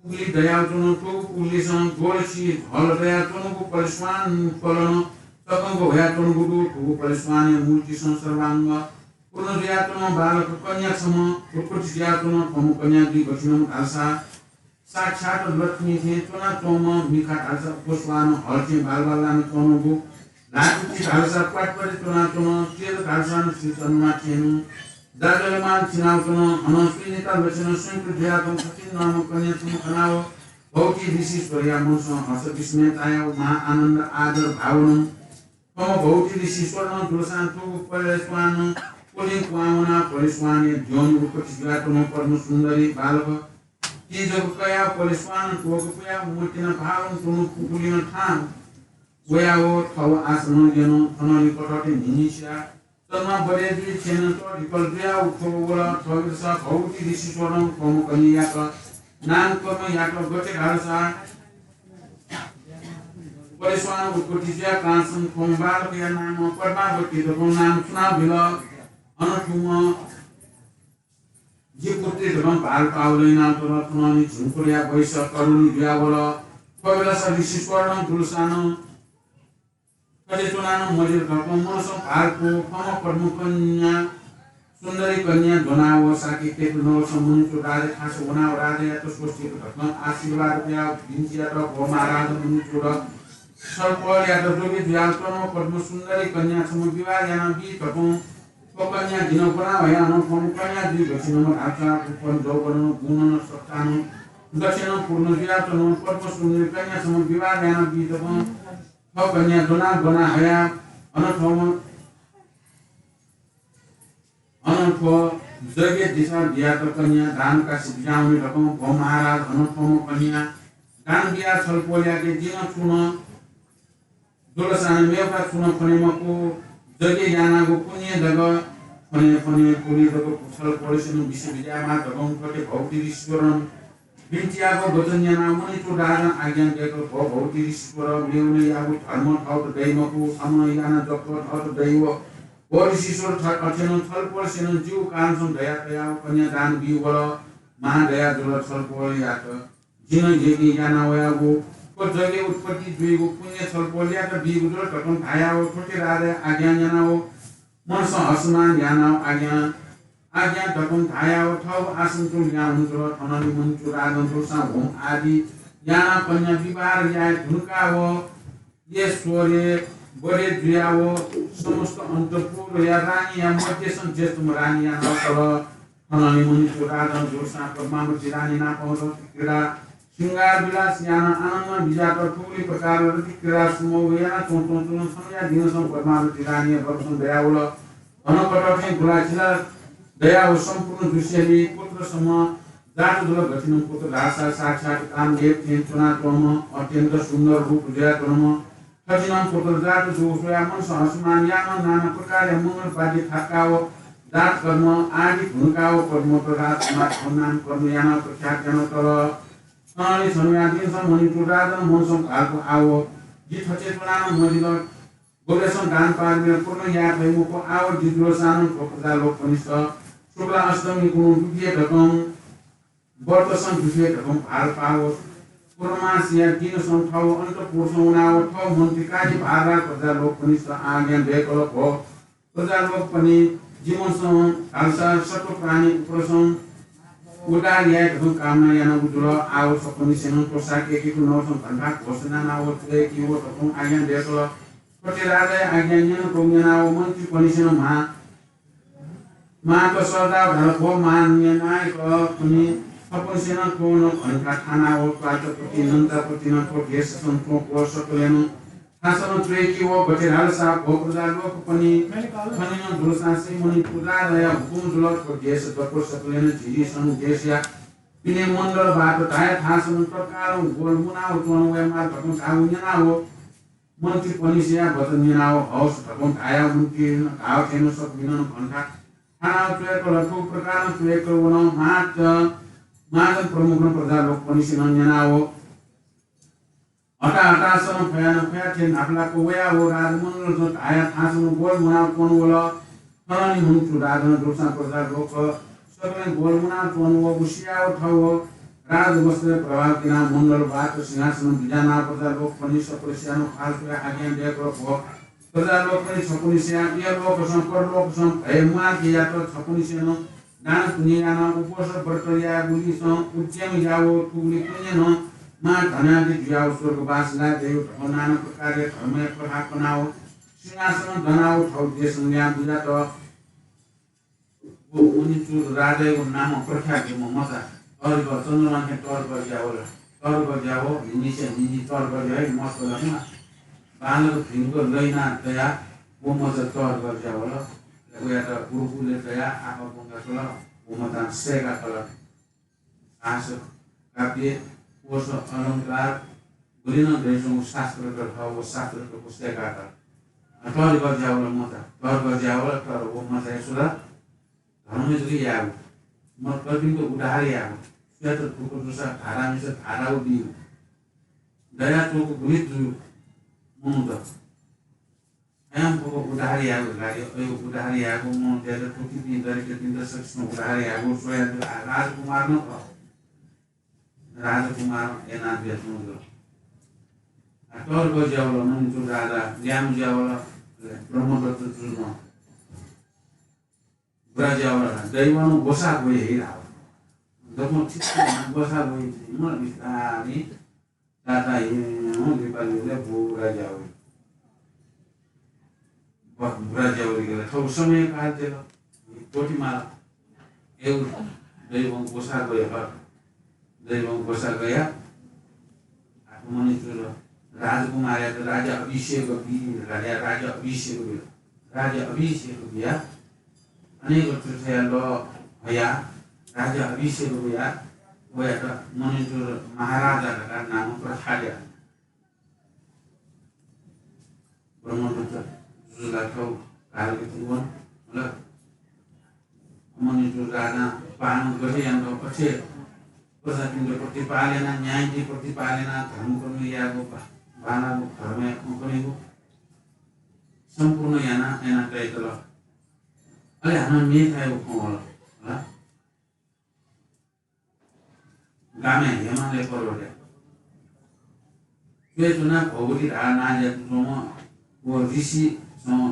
Speaker 1: puli doyatono to puli san golsi hol doyatono palisman kolono tokongo doyatono to palisman multi sansarvanga puno doyatono balak kanya sama kurkuti doyatono komu kanya di gosino alsa sakshat latni the tona toma mikhat alsa poswano holti balbalano tono go lakuti alsa patpari tona tiel alsa sitanma chenu Dagalaman sinautono anosfinita vecino sempre diaton katin namo kanya sumukanao bauti disis pariyamuso asa bismetaya ma ananda adar bhavanam komo bauti disis warno dulasan tu pariswano puling kwamana pariswani joni upati gatono parno sundari balaka tijo kaya pariswano tuakapaya mutina bhavan tunu kupulina tham wayao thawa asano jano thanali kotote ninisya Tama bade di chena to dipal dia uthola thogisa bauti disi soram komu kaniya ka nan komu yato gote garasa pariswan utkuti dia kansan kombal dia namo parba boti to nam suna bila anatuma jipurti to bal paulina to ratnani chunkuria baisa karuni dia bola pabela sa disi soram tulusano कति चुनानो मजिर घरको मौसम भारको form कर्म कन्या सुन्दरी कन्या धनाव साकी केतु नौ समुनिचो राजे खासो बनाव राजे या तो सोष्टी घटना आशीर्वाद या भिन्चिया र महाराज मुनिचो र सर्पल या तो जोगी व्याकरण कर्म सुन्दरी कन्या सम विवाह याना बि तपो कन्या दिन बनाव या न फम कन्या दुई घसिन आचा उपन जौवन गुण सत्तान दक्षिण पूर्ण व्याकरण कर्म सुन्दरी कन्या सम विवाह याना बि तपो कन्या धना बना हया अनथम अनथो जगे दिशा बिहा कन्या दान का सिब्जाउने रकम भ महाराज अनथम कन्या दान बिहा छलपोल्या के दिन चुन दोलसान मेवका चुन फनेमको जगे यानाको पुण्य जग फने पुण्य जग छल परेसन विश्वविद्यालयमा रकम कटे भौतिक ईश्वरन बिन्चियाको वचन याना मुनि तो राजा आज्ञा दिएको भ भौतिक ईश्वर मेउने यागु धर्म ठाउँ दैवको समय याना जप ठाउँ दैव परिशिष्वर अचेन छलपोल सेन जीव कान्छन् दया दया कन्या दान बिउबल महादया जुल छलपोल यात जिन जेगी याना वयागु को जगे उत्पत्ति दुईगु पुण्य छलपोल यात बिउ जुल टकन धायाओ छोटे राजा आज्ञा यानाओ मनस असमान याना आज्ञा टकन धायाओ ठौ आसन तुल या हुन्छ थननि मुन्चु राजन दोसा होम आदि याना कन्या विवाह या धुनकाओ ये सोरे बडे जुयाओ समस्त अन्तपुर या रानी या मध्य संज्ञेष्ठम रानी या नकर थननि मुनिचो राजन जोसा परमामति रानी नापाउँछ क्रीडा श्रृंगार विलास याना आनन्द विजात ठुली प्रकार क्रीडा समूह याना चोटो चुन समया दिनसम परमामति रानी वर्षम दयाउल अनकटठै गुलाछिला दयाउ सम्पूर्ण दृश्यले पुत्रसम्म जात दुल घटिन पुत्र भाषा साक्षात कामदेव थेन चुना तम अत्यन्त सुन्दर रूप जया तम कठिनाम पुत्र जात जो स्वयं सहसमान यान नाना प्रकार मुनर पादी थाकाओ दात कर्म आदि भूमिकाओ कर्म प्ररात मात्र नाम कर्म याना प्रख्यात जन तर सनले समय दिन मणि टुरादन मौसम कालको आओ जी थचे चुनान मजिल गोलेसन दान पार्ने पूर्ण या भइमुको आओ जिद्रो सानो प्रजा लोक पनि छ शुक्ला अष्टमी कुनु दुखिए ढकम वर्तसन दुखिए ढकम भार पाओ पुरमास या दिन संठाउ अन्त पुर्सौनाओ ठौ मन्त्री काजी भारा प्रजा लोक पनि छ आज्ञा भेकल भो प्रजा लोक पनि जीवनसँग हालसा सटो प्राणी प्रसङ उडार या ढकम कामना याना उजुल आओ सपनि सेन पोसाक एकीको नौसम भन्दा घोषणा नाओ तुले कि वो ढकम आज्ञा भेकल कति राजा आज्ञा निन प्रोग्नाओ मन्त्री पनि सेन मा तो सदा भरको मान्य नायक पनि सपन सेना कोन खनका खाना हो पाटपति नन्दापति न को देश संतो को सकलेन खासन ट्रेकी हो बटेराल सा को प्रजा लोक पनि खनिन दुरसासे मुनि पूजा दया हुकुम जुलत को देश दको सकलेन झिरी सन देशया पिने मण्डल बाट धाय खासन प्रकार गोल मुना उतवन वे मा भकुन थाउन्या हो मन्त्री पनि सेया वचन निनाओ हौस भकुन धाया मुन्ति घाव थेन सब बिनन खनका खाना ट्रेको लटु प्रकार ट्रेको वन माजन प्रमुख प्रजा लोक पनि सिनन्जना हो हटा सन फयान फया थे नापलाको वया हो राजमन जो आया थासन गोल मुना कोन वला थरनी हुन्चु राजन दोसा प्रजा लोक सबै गोल मुना कोन वो बुसिया उठाउ राज वस्त्र प्रभाव किना मण्डल बाट सिंहासन बिजाना प्रजा लोक पनि सप्रसियानो खालको आज्ञा दिएको हो प्रजा लोक पनि छपुनिसिया यो लोक संकर लोक सं भयमा किया तो छपुनिसियानो दान पुण्ययाना उपस वर्तया गुली सं उच्चम याओ तुली पुण्यन मा धनादि ज्याओ स्वर्गवास ला देव नाना प्रकार धर्म प्रभाव बनाओ सिंहासन धनाओ ठौ देश संज्ञा बुझा त वो उनिचु राजाको नाम प्रख्यात म मजा तर चन्द्रमा के तर गजाओ निसे निजी तर गजाओ है मस्त लाग्छ बालको फिल्मको लैना दया वो मजा तर गजाओ ल उया त गुरुकुलले दया आमा बंगा छ वो मता सेगा कलर आस काव्य कोश अलंकार गुलिन देशको शास्त्र र वो शास्त्र को पुस्तका त तर गजाओ ल मजा तर गजाओ ल तर वो मजा यसुरा धर्म जुगी यागु म कतिको उडाहारी यागु स्वेत ठुको दुसा धारा मिस धारा उडी दया चोको गुलित जु मुन्द एम को उडाहारी यागु लाग्यो यो उडाहारी यागु म ज्यादा ठुकी दिन दरेक दिन सक्छ उडाहारी यागु सोया राजकुमार न राजकुमार एना बेच्नु Torgo jawlo monitor rada jam jawlo Brahmadatta जुन बुरा जवला दैवनु गोसा गए हेरा जब म ठीक गोसा गए म बिस्तारै दादा हिँड्नु नेपालीले बुरा जाऊ बुरा जाऊ गेला थौ समय काटेर कोटीमा एउ दैवनु गोसा गया मनित्र राजकुमार राजा अभिषेक बिया अनेक लो भया राजा अभिषेक भया वया मनित्र महाराजा का नाम प्रखाल्या ब्रह्मदत्त जुलाखौ कालको जीवन मतलब मनित्र राजा पालन गरे हाम्रो पछि प्रजातिले प्रतिपालन न्यायले प्रतिपालन धर्मको यागो बालाको धर्म कम्पनीको सम्पूर्ण याना एना टाइटल अले हाम्रो मेथायो होला गामे हिमालय पर्वत त्यो जुना भौगोलिक आनाले जुमा वो ऋषि सँग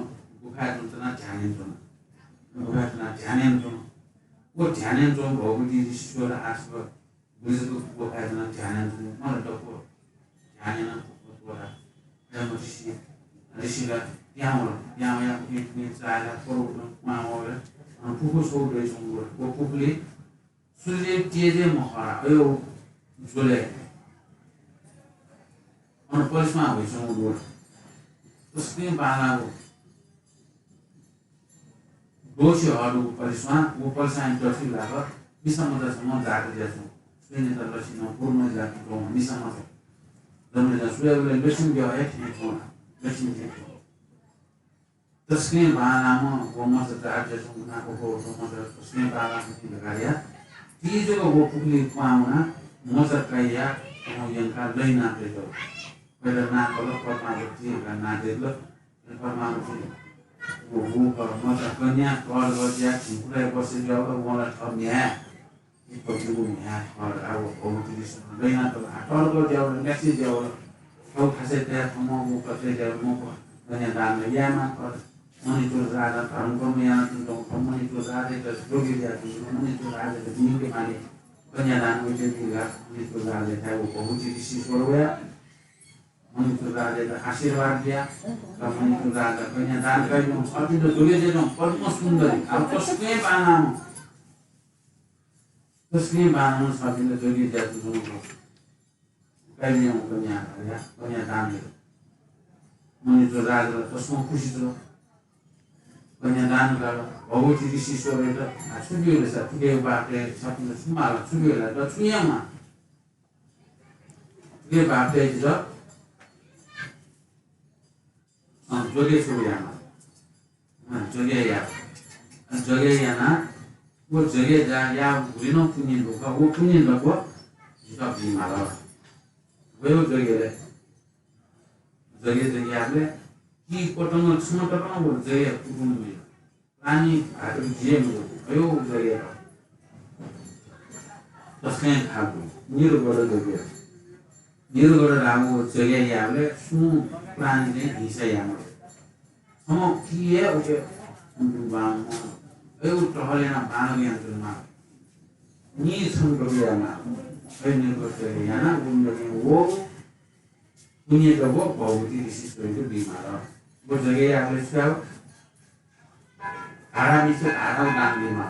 Speaker 1: गुफा जुना ध्यान वो ध्यान भौगोलिक ऋषिश्वर आश्रय बुझेको गुफा जुना ध्यान मलाई डको ध्यान ऋषिलाई यहाँ चाहेर पर्वतमा आएर पुगो सौरे वो पुगले सूर्य तेजे मखरा यो जोले अनि परिसमा भइसक्यो रोड त्यसले बालाको दोषीहरू परिसमा वो परिसमा जति लाग्यो विसम्मतसम्म जाको जाछु सुने त लसिन पूर्ण जातिको विसम्मत जम्मे सूर्यले लसिन गयो है ठीक हो लसिन ठीक त्यसले बालामा वो मत राज्य सुनाको हो मत त्यसले बालाको लगाया तीजोको वो पुगले पाउना मोजकैया यंका लैना पेजो पहिला नाकलो परमावती नादेलो परमावती वो पर मोजक कन्या कल गया पुरै बसे जाउ मलाई थम्या एक पछिको यहाँ और अब बहुत लैना त हटल गयो जाउ नेक्स्ट जाउ खौ खासे त्यहाँ म कतै जाउ म कन्या दान यामा पर मनिपुर राजा धर्मको यहाँ मनिपुर राजा त जोगी जाति मनिपुर राजा त दिनकै माने कन्यादान उठे दिगा मनिपुर राजा था वो बहुत ऋषि सोया मनिपुर राजा त आशीर्वाद दिया र मनिपुर राजा कन्यादान गर्नु अति त जोगी जेनो परम सुन्दरी अब कसले बानाउनु सकिन्छ जोगी जाति जुनको कहिले कन्यादान मनिपुर राजा कसमा खुसी छ कन्यादान गर भगवती ऋषि सोरेर छुबियोले छ पुगे बाटे सकिन्छ सुमाला छुबियोले र छुयामा पुगे बाटे छ जोगे छुयामा जोगे याना वो जोगे जा या गुरिनो पुनिन लोका वो पुनिन लोको जिता बिमाला वो जोगे याले कि पटंग सुन टपना बोल जोगे पुगुन पानी भाग जिए भयो जोगे त्यसले खाको निरुगड रामो जोगे याले सु प्राणीले हिसा यामा सम किए ओके बाम यो टहलेना बानग यन्त्रमा नि छन्दोयामा हैन गर्थे याना उनले वो पुण्य जब भौगोलिक ऋषि सोइको बिमार वो जगे आले छ आरा बिसे आरा दान बिमा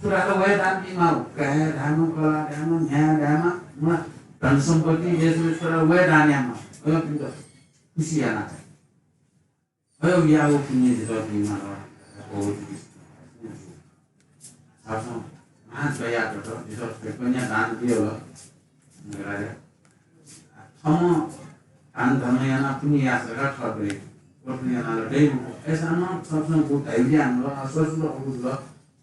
Speaker 1: सुराले वय दान बिमा कहे धानु कला धानु न्याय धामा म धन सम्पत्ति यसले सुरा वय दान्यामा यो पिन्द खुसी याना भयो याको पुण्य जब बिमार भौगोलिक आफ्नो मान याद छ यसो कन्या दान दियो गरे हम दान धर्म याना पुण्य यात्रा ठर्रे पुण्य याना दैव ऐसा न सबसे को धैर्य हाम्रो सोच्नु उठ्लो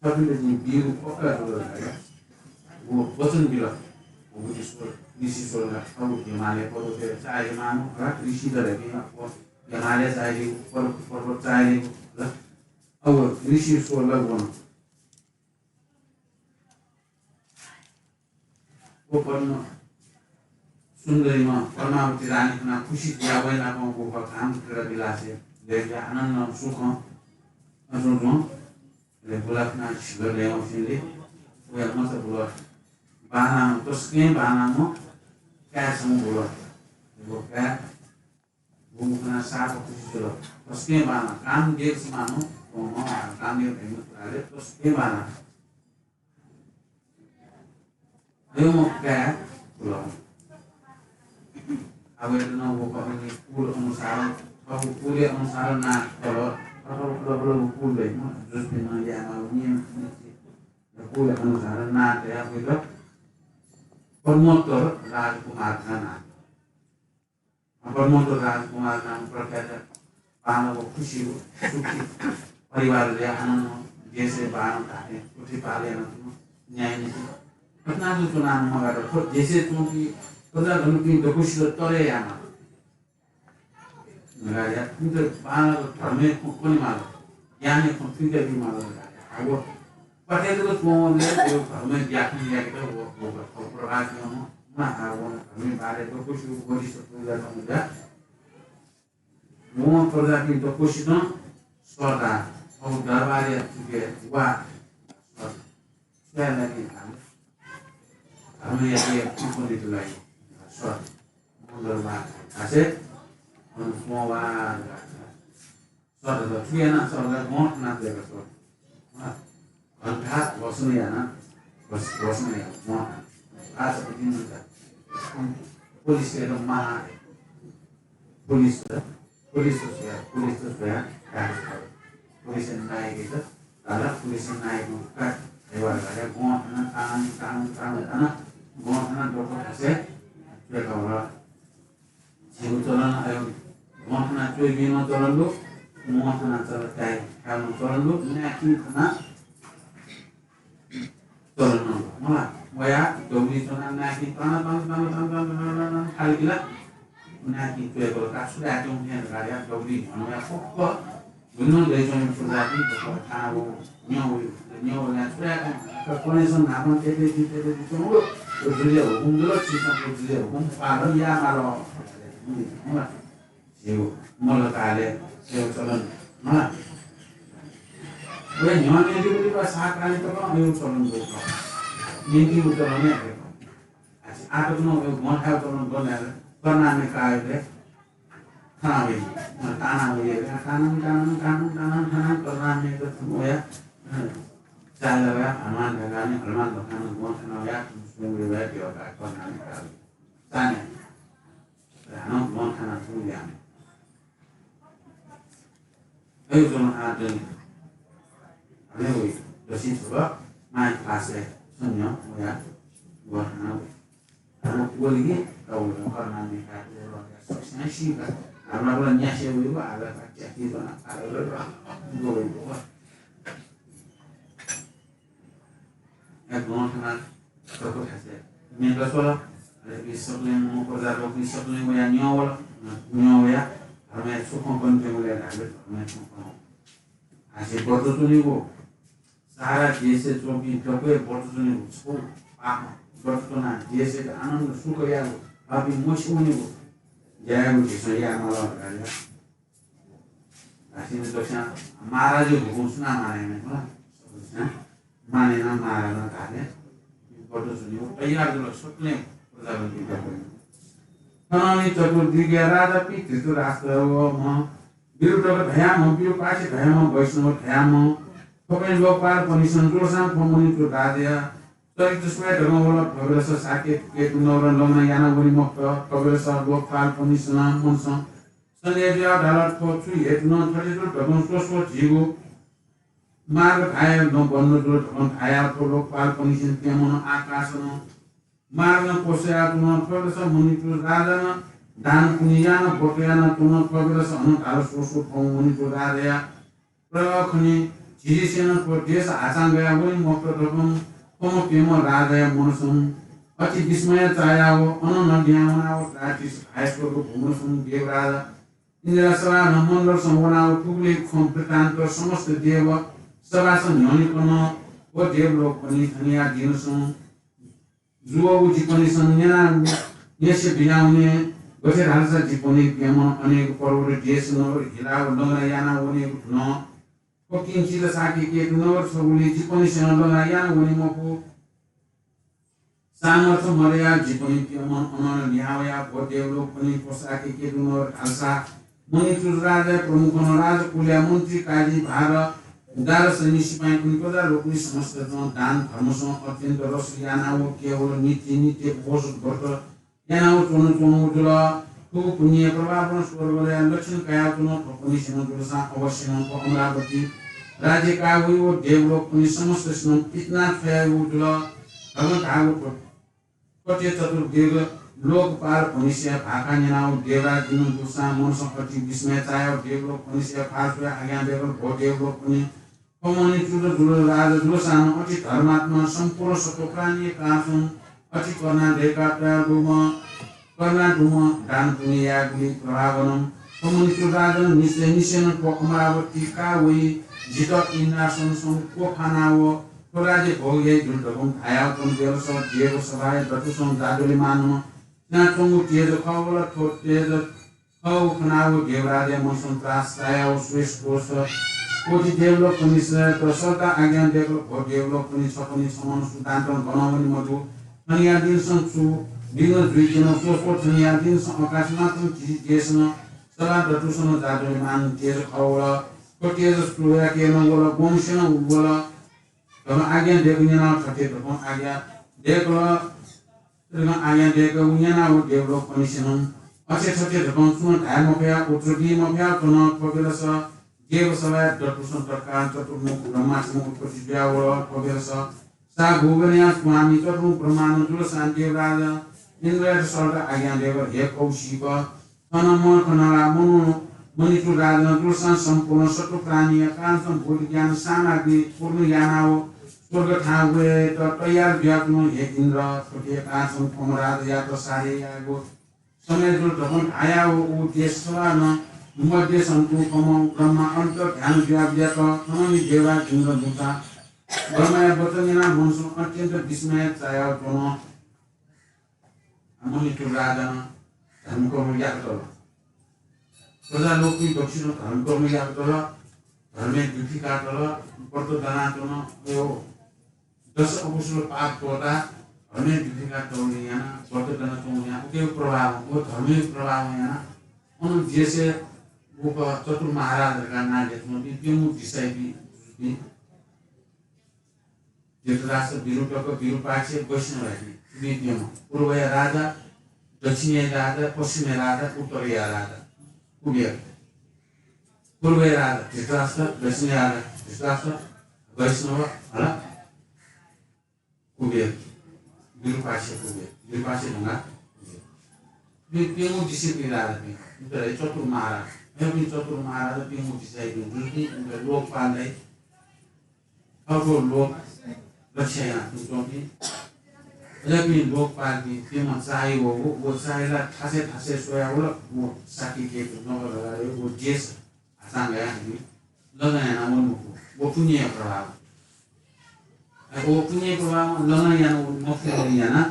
Speaker 1: सबैले नि बिउ पक्का गरेर वो वचन बिल वो ऋषिश्वरले सब हिमालय पर्वत चाहे मानु र ऋषि दरेको हिमालय चाहे पर्वत चाहे अब ऋषिश्वरले भन्नु वो पढ्नु सुन्दरीमा पद्मावती रानीको नाम खुसी दिया बैलाको गोप काम गरेर बिलासे देखि आनन्द सुख सुख ले बुलाकना छिलो ल्याउ सिले उयो म त बुला बाना तस्के बाना म क्यासम बुला वो क्या वो मुखना साफ खुसी चलो तस्के बाना काम देख मानो तो म काम यो हेर्नु पुराले तस्के बाना यो म क्या बुला अब यो न वो पनि पूल अनुसार अब पूले अनुसार ना kalau kalau पूल दे म जस्तै न यामा नियम पूल अनुसार ना ते अब यो परमोत्तर राजकुमार खाना परमोत्तर राजकुमार नाम प्रख्यात पानको खुसी सुखी परिवारले आनन्द देशे बाण काटे उठी पालेन न्याय नीति घटना जो चुनाव मगाएर देशे चुकी प्रजा धनुकी खुसी तरे यामा लगाया तुमचे बाणाको धर्मे पनि माल ज्ञाने खुनके भी माल अब पटेलको कोले यो धर्मे ज्ञान ल्याएको हो प्रभाव गर्नु म हामी बारेको खुसी गरिसक्नु गर्नुहुन्छ म प्रजाति त खुसी न सर्दा अब दरबारे के वा त्यसलाई हामी यहाँ पनि लागि सर मन्दरमा आसे मोवा सर त थिएन सरले मोट नाचेको छ घन्टा बस्नु याना बस्नु म आज दिन पुलिसले त महा पुलिस त पुलिस नायक त तर पुलिस नायकको काट एवढा गरे गोठना तान गोठना डोको खसे बेकाउरा जीव चलन आयो गोठना चोइ बिनो चलन्दो मोठना चल टाइ खानु चलन्दो नाकी खना चलन मलाई वया दौडी चना नाकी तान खालकिला नाकी चोइको कासु आटो उठेर गाड्या दौडी भन्नुया फक्क गुन्नु दैजन प्रजाति खानाको न्यौ ल्या छुराको कनेसन नाम तेते चुङो जुले हुकुम जुल चिसको जुले हुकुम पार या मार मलाई सेउ मलकाले सेउ चलन मलाई वे न्याने दिबुली बा साकाले त यो चलन गो निति उतरने आटो न यो गन्ठा चलन बनाएर बनाने कायले खावे ताना उयो ताना बनाने त मोया चालवा हनुमान लगाने हनुमान लगाने गोठना या सुंगरे वे त्यो का बनाने काले ताने रानो गोठना सुंग्या ayo जोन आदि अरे वे दोषी सुबह माय पासे सुन्यो मोया गोठना हाम्रो बोलिगे काउले करना ने का सक्सेना शिका हाम्रो बोला न्यासे उयो आला का के जना आला गोइ गो एक गोठना तको थासे मेला सोला अरे बिसकले मो प्रजाको बिसकले मोया न्योया हामी सुख पनि मोले राले हामी सुख आसे बर्दो तुनिगो सारा देशे चोबी टके बर्दो तुनिगो छो आमा बर्दोना देशे आनन्द सुख यागो अबि मोसुनिगो ज्यागो दिसो या मला राले आसे दक्षा महाराज घुसना माने न माने न मारा न थाले बर्दो तुनिगो तयार जलो सुक्ने प्रजापति गयो अनि चतुर्दिग राजा पितृ राष्ट्र म विरुद्धको भयाम विरुपासी भयाम वैष्णव भयाम तपाईँ लोकपाल पनि सन्तोषाम फमुनिको राजा चरित्र स्वेट ढङ्गवला भगरस साकेत केतु नवर लग्न याना गरी मक्त कबेरस लोकपाल पनि सनाम मनस सन्देजा ढालर खोछु हेतु न थलितो ढङ्ग सोसो जीगो मार्ग खाय न बन्नु दो ढङ्ग खाया को लोकपाल पनि सिन त्यमन आकाशन मार्ग पोसेया तुन कबेरस मुनिको राजा दान कुनियान बोकेयान तुन कबेरस अनु ढाल सोसो फमुनिको राजा प्रखनि झिरिसेन को देश आचाङ गया वनि मक्त ढङ्ग कोम केम राजा मनसुम अति विस्मय चायाओ अनन ड्याउनाओ रातिस हाइस्कुलको भूमसुम देव राजा इन्द्र सभा नमण्डल सम्बनाओ पुगले खम वृत्तान्त समस्त देव सभासन न्यनिकन ओ देव लोक पनि धनिया दिनसुम जुवौ जिपनि सन्याना यसो बिनाउने गठे हाल्छ जिपने केमा अनेक पर्वत देश नवर हिला डंगरा याना वने न कोकिन चिला साकी के नवर सबुली जिपने सन डंगरा याना वने मको सामर्थ मर्या जिपने केमा अनन न्यावया भोदेवलो पनि पोसाकी के नवर हाल्सा मणि राजा प्रमुख राज कुल्या मन्त्री काजी भार उदार सैनिक सिपाही पनि कदा लोकनी समस्त दान धर्मसँग अत्यन्त रस याना हो केवल नित्य पोष गर्छ याना हो चोनु जुल को पुण्य प्रभाव स्वर्गले लक्षण काया चुनो पनि सिन जुलसा अवश्य न अमरावती राज्य का हो देवलोक पनि समस्त सिन इतना फया हो जुल भगवान धागो कटे चतुर्दिग लोकपाल मनुष्य भाका निनाउ देवराज दिनु दुसा मनसँग अति विस्मय चाह्यो देवलोक मनुष्य फाल्सुया आज्ञा देवल भो देवलोक पनि कमनी जुल राजा जुलसान अति धर्मात्मा सम्पूर्ण सतो प्राणी कासम अति कर्णा रेखा कर्णा डुम दान पुण्य गुली प्रभावनम कमनी जुल राजा निश्चय अमरावती का वही जित इन्द्रासन सं को फानावो राज्य भोगे जुलडगम आया कोन देवस देव सभाय दतुसम दादुले मानु ना चंगु तेज खावला थो तेज खाउ खनावो देवराजे मनसन त्रास आया स्वेश कोष कोटी देवलोक पनि प्रसरता आज्ञा देवलोक भो देवलोक पनि सपनी समान सुदान्तन बनाउने मधु थनिया दिन संसु दिन दुईजन सोसो थनिया दिन आकाशमा पनि जेसन सला दतुसम दादुले मानु तेज खावला को तेज सुया के नगोला वंशन उगोला तब आज्ञा देखने ना छटे तो आज्ञा देख लो तेरे आज्ञा देख उन्हें वो देवलोक पनिशनम अच्छे छटे तो सुन धाय मफिया उत्रगी मफिया तो ना पगेलस देव सवाय दर्पण प्रकार चतुर्मुख ब्रह्मास्म प्रतिज्ञा वो पगेलस सा भुवनिया स्वामी चतुर्मुख ब्रह्मानु जुल शांति राजा इंद्र सर्व आज्ञा देव हे कौशिक तनम कनरा मनु मणिपुर राजा जुल संपूर्ण सत्व प्राणी कांसम भूल ज्ञान सामग्री पूर्ण ज्ञानाओ स्वर्ग ठाउँ त तयार व्याप्नु हे इन्द्र छोटे कासम कमराज या त सारे यागो समय जुल ढकन आया हो उ देश सवान मध्य सन्तु कम ब्रह्मा अन्त ध्यान व्याप्य त तमनि देवा इन्द्र दुता ब्रह्मा वचनेना मनसु अत्यन्त विस्मय चाया तन मणिपुर राजा धर्मकर्म यात प्रजा लोकि दक्षिण धर्मकर्म यात धर्मे दुखी काटल पर्तो दनातन यो दस अवसर पाप तोड़ा हमें दिखा तोड़ने याना बहुत करना तोड़ने याना उनके प्रभाव वो धर्मी प्रभाव याना उन जैसे वो चतुर महाराज का नाम जितना भी क्यों दिशाई भी जितना से विरुद्ध को विरूपाक्ष वैष्णव है भी क्यों पूर्व राजा दक्षिण राजा पश्चिम राजा उत्तर राजा कुबेर पूर्व राजा जितना से दक्षिण राजा जितना से वैष्णव है कुबेर विरूपाक्ष ढंगा पिंगु डिसिप्लिन राजा में उधर चतुर महाराज भी चतुर महाराज पिंगु डिसाइड जुलती उधर लोकपाल है अब लोक रक्षा यहाँ क्योंकि जब भी लोकपाल की पिंगु चाहे वो चाहे ला ठासे सोया वो साकी के नंबर लगा रहे वो जेस आसान गया नहीं लगाया ना वो पुण्य प्रभाव वो पुण्य प्रभाव लना याना मफिया याना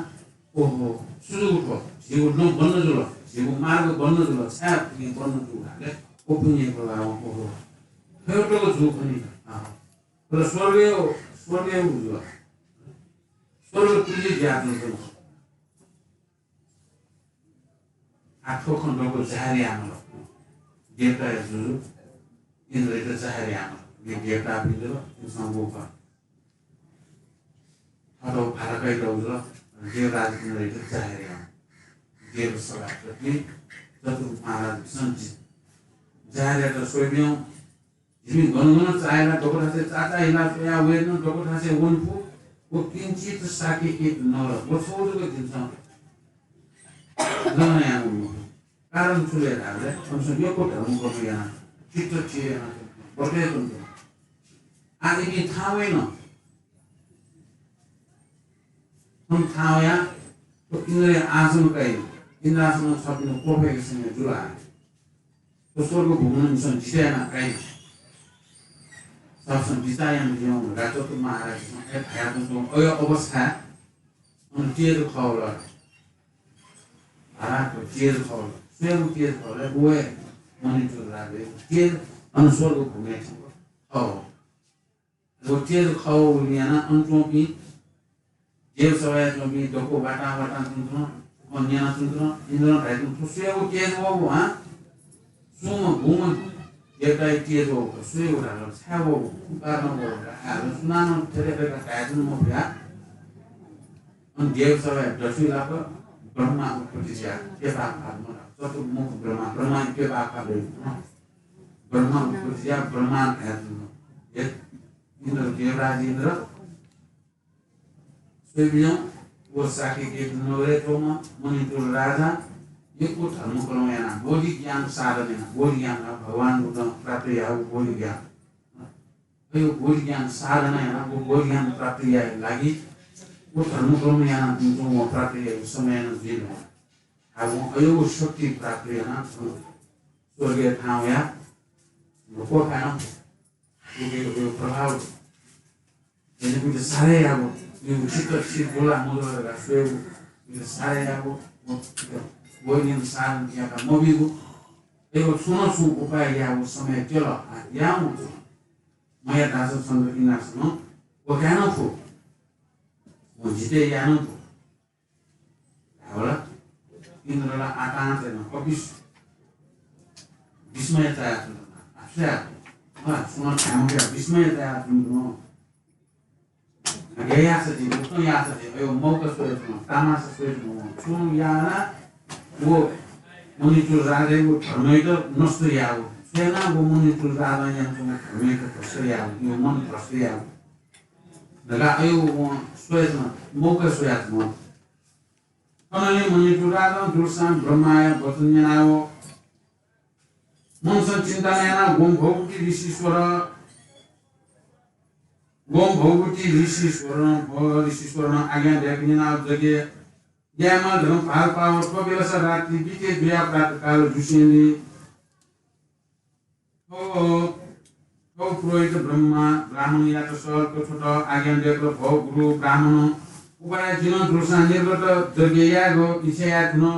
Speaker 1: ओहो सुरु उठो जीव न बन्न जुल जीव मार्ग बन्न जुल छाप पुण्य बन्न जुल ले वो पुण्य प्रभाव ओहो फेवटो को जुल पनि तर स्वर्गीय जुल स्वर्ग पुण्य ज्ञान जुल आठो खण्डको जारी आमल देवता जुल इन्द्रको जारी आमल यो देवता बिन्दु संभव atau harga itu juga dia rajin itu cahaya dia bersolat tapi satu malam senji cahaya itu soalnya jadi guna cahaya dokter hasil caca hilang ya wena dokter hasil wonpu kinci itu sakit itu nol bersolat itu kinci guna yang karena sulit ada maksudnya kok dalam kopian kita cia berbeda tu ada di thawena हम थावया तो इंद्र आसन कई इंद्र आसन सबने कोपे के समय जुड़ा है तो स्वर्ग भूमि इंसान जिसे ना कई सब संजीता या मिलियों राजो तो महाराज एक हाथ तो ओयो अवस्था उन तीर खाओला धाराको चेर छ स्वयं चेर छले गोए मणिपुर राज्य चेर अनुस्वरको भूमि छ वो चेर खाओ लियाना अंतोपी जेव सवाय चोपी दको बाटा बाटा तुंतनो कन्या तुंतनो इंद्रन भाई तुंतनो स्वयं वो चेर वो हां सुम भूमि जेटा चेर वो स्वयं उठालो छा वो कारण वो हाल सुनानो तेरे का कायदन मो भ्या अन देव सबै दसै लाख ब्रह्मा उत्पत्ति छ के भागमा चतुर्मुख ब्रह्मा के भागमा ब्रह्मा उत्पत्ति छ ब्रह्मा हेर्नु एक इंद्र देवराज इंद्र स्वयं वो साके के नोरे तोमा मणिपुर राजा ये को धर्म कलमयाना बोधि ज्ञान साधना बोधि ज्ञान भगवान बुद्ध प्राप्त या बोधि ज्ञान यो बोधि ज्ञान साधना याना वो बोधि ज्ञान प्राप्त या लागि वो धर्म कलमयाना जो वो प्राप्त या समय न दिन अब यो शक्ति प्राप्त याना स्वर्गीय ठाउँ या को खाना यो प्रभाव ini punya saya ya bu, ini kita sih bola mulu lah, saya bu, punya saya ya bu, ini insan yang kan mobil bu, itu semua upaya ya bu sama kelo, ya bu, maya dasar sampai ini semua, bukan apa, mau jadi ya bu, awalnya ini adalah akan saya habis, bismillah saya, saya, semua kamu ya bismillah saya dulu. Gaya saja, bukan ya saja. Ayo mau ke suatu, tamas suatu, cuma ya na, वो monitor राजा वो धर्म itu नष्ट ya वो. Saya na वो monitor राजा yang cuma धर्म itu terus ya, यो मन terus ya. Dalam ayo वो suatu, mau ke suatu. Kalau ini monitor राजा jurusan Brahmaya, batunya na वो. Mungkin cintanya na Gombhauti Rishishwara. गोम भौगुटी ऋषिश्वरण आज्ञा देखने ना जगे यामा धर्म पाल पावर को बेलसा रात्रि बीते बिया प्रात काल जुसेनी ओ पुरोहित ब्रह्मा ब्राह्मण या तो सर को छोटा आज्ञा देखलो भौ गुरु ब्राह्मण उपाय जिन दुर्सा निर्गत जगे या गो इसे या थुनो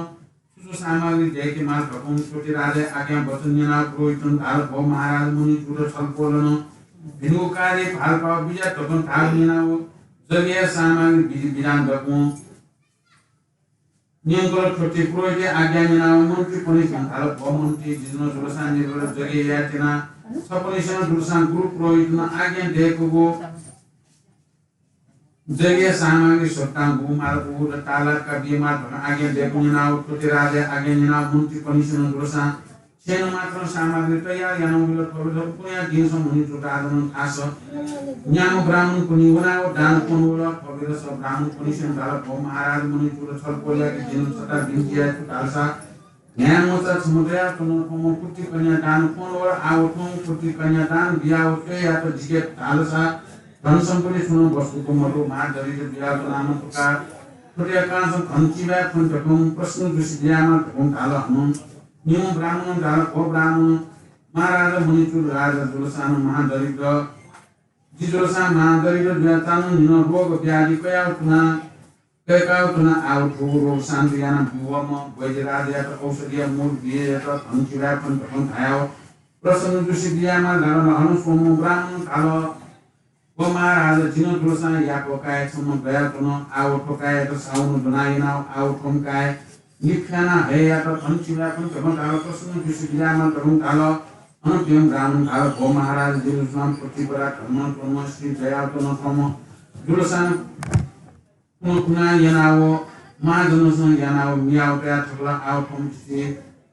Speaker 1: सुसु सामग्री देखे माल भकुम छोटे राजे आज्ञा वचन ना पुरोहित धाल भौ महाराज मुनि जुरो छलपोलन Binu kari hal kau bija tokon kali na wo जगह सामग्री विधान भएको नियम गलत छोटे पुरोहित आज्ञा मिना मन्त्री पनि संथाल मन्त्री जिनो जुलसान निर्भर जगह यातना सपनेसन जुलसान गुरु पुरोहित न आज्ञा दिएको हो जगह सामग्री सत्ता गुमाल को ताला का बिमार भन आज्ञा दिएको मिना छोटे राजा आज्ञा मिना मन्त्री पनि सन जुलसान छेन मात्र सामग्री तयार यानो मिलो थोरो पुया दिनसम हुने जुटा आदन थास न्यानो ब्राह्मण पनि बनाओ दान कोनोला पवित्र सब ब्राह्मण पनि संधाल भौ महाराज मुनि जुरो छल कोला के दिन सता बिन्तिया तालसा न्यान मोचा समुद्र कोनो कोनो पुत्री कन्या दान कोनोला आउ कोन पुत्री कन्या दान बिया उते या त जिगे तालसा धन सम्पत्ति सुनो वस्तुको मरो मार दरिद्र बिया नाम प्रकार छोटे कान खन्चिबा फन तकम प्रश्न दृष्टि दियामा भौम ताल हनु नियम ब्राह्मण दाल को ब्राह्मण महाराज मुनिचुर राजा जुलसान महादरिद्र जिजुलसान महादरिद्र ज्ञातानु निन रोग व्याधि कया तुना आउ रोग शान्ति याना बुवम वैद्य राजा त औषधीय मूल दिए त धनकिरा पनि तखन थायो प्रसन्न दृष्टि दियामा दाल हनु सोम ब्राह्मण काल को महाराज जिन जुलसान याको काय छम गया तुन आउ ठोकाय त साउन बनाइना आउ ठोमकाय निखाना है या तो धनचिरा पण तखन काल प्रसन्न दृष्टि दियामा तखन काल अनुपम ब्राह्मण काल भौ महाराज जुलसान प्रतिपरा धर्म कर्म श्री जयातन कर्म जुलसान कुना यानाओ महाजनसन यानाओ मियाओ त्या थकला आउ थम से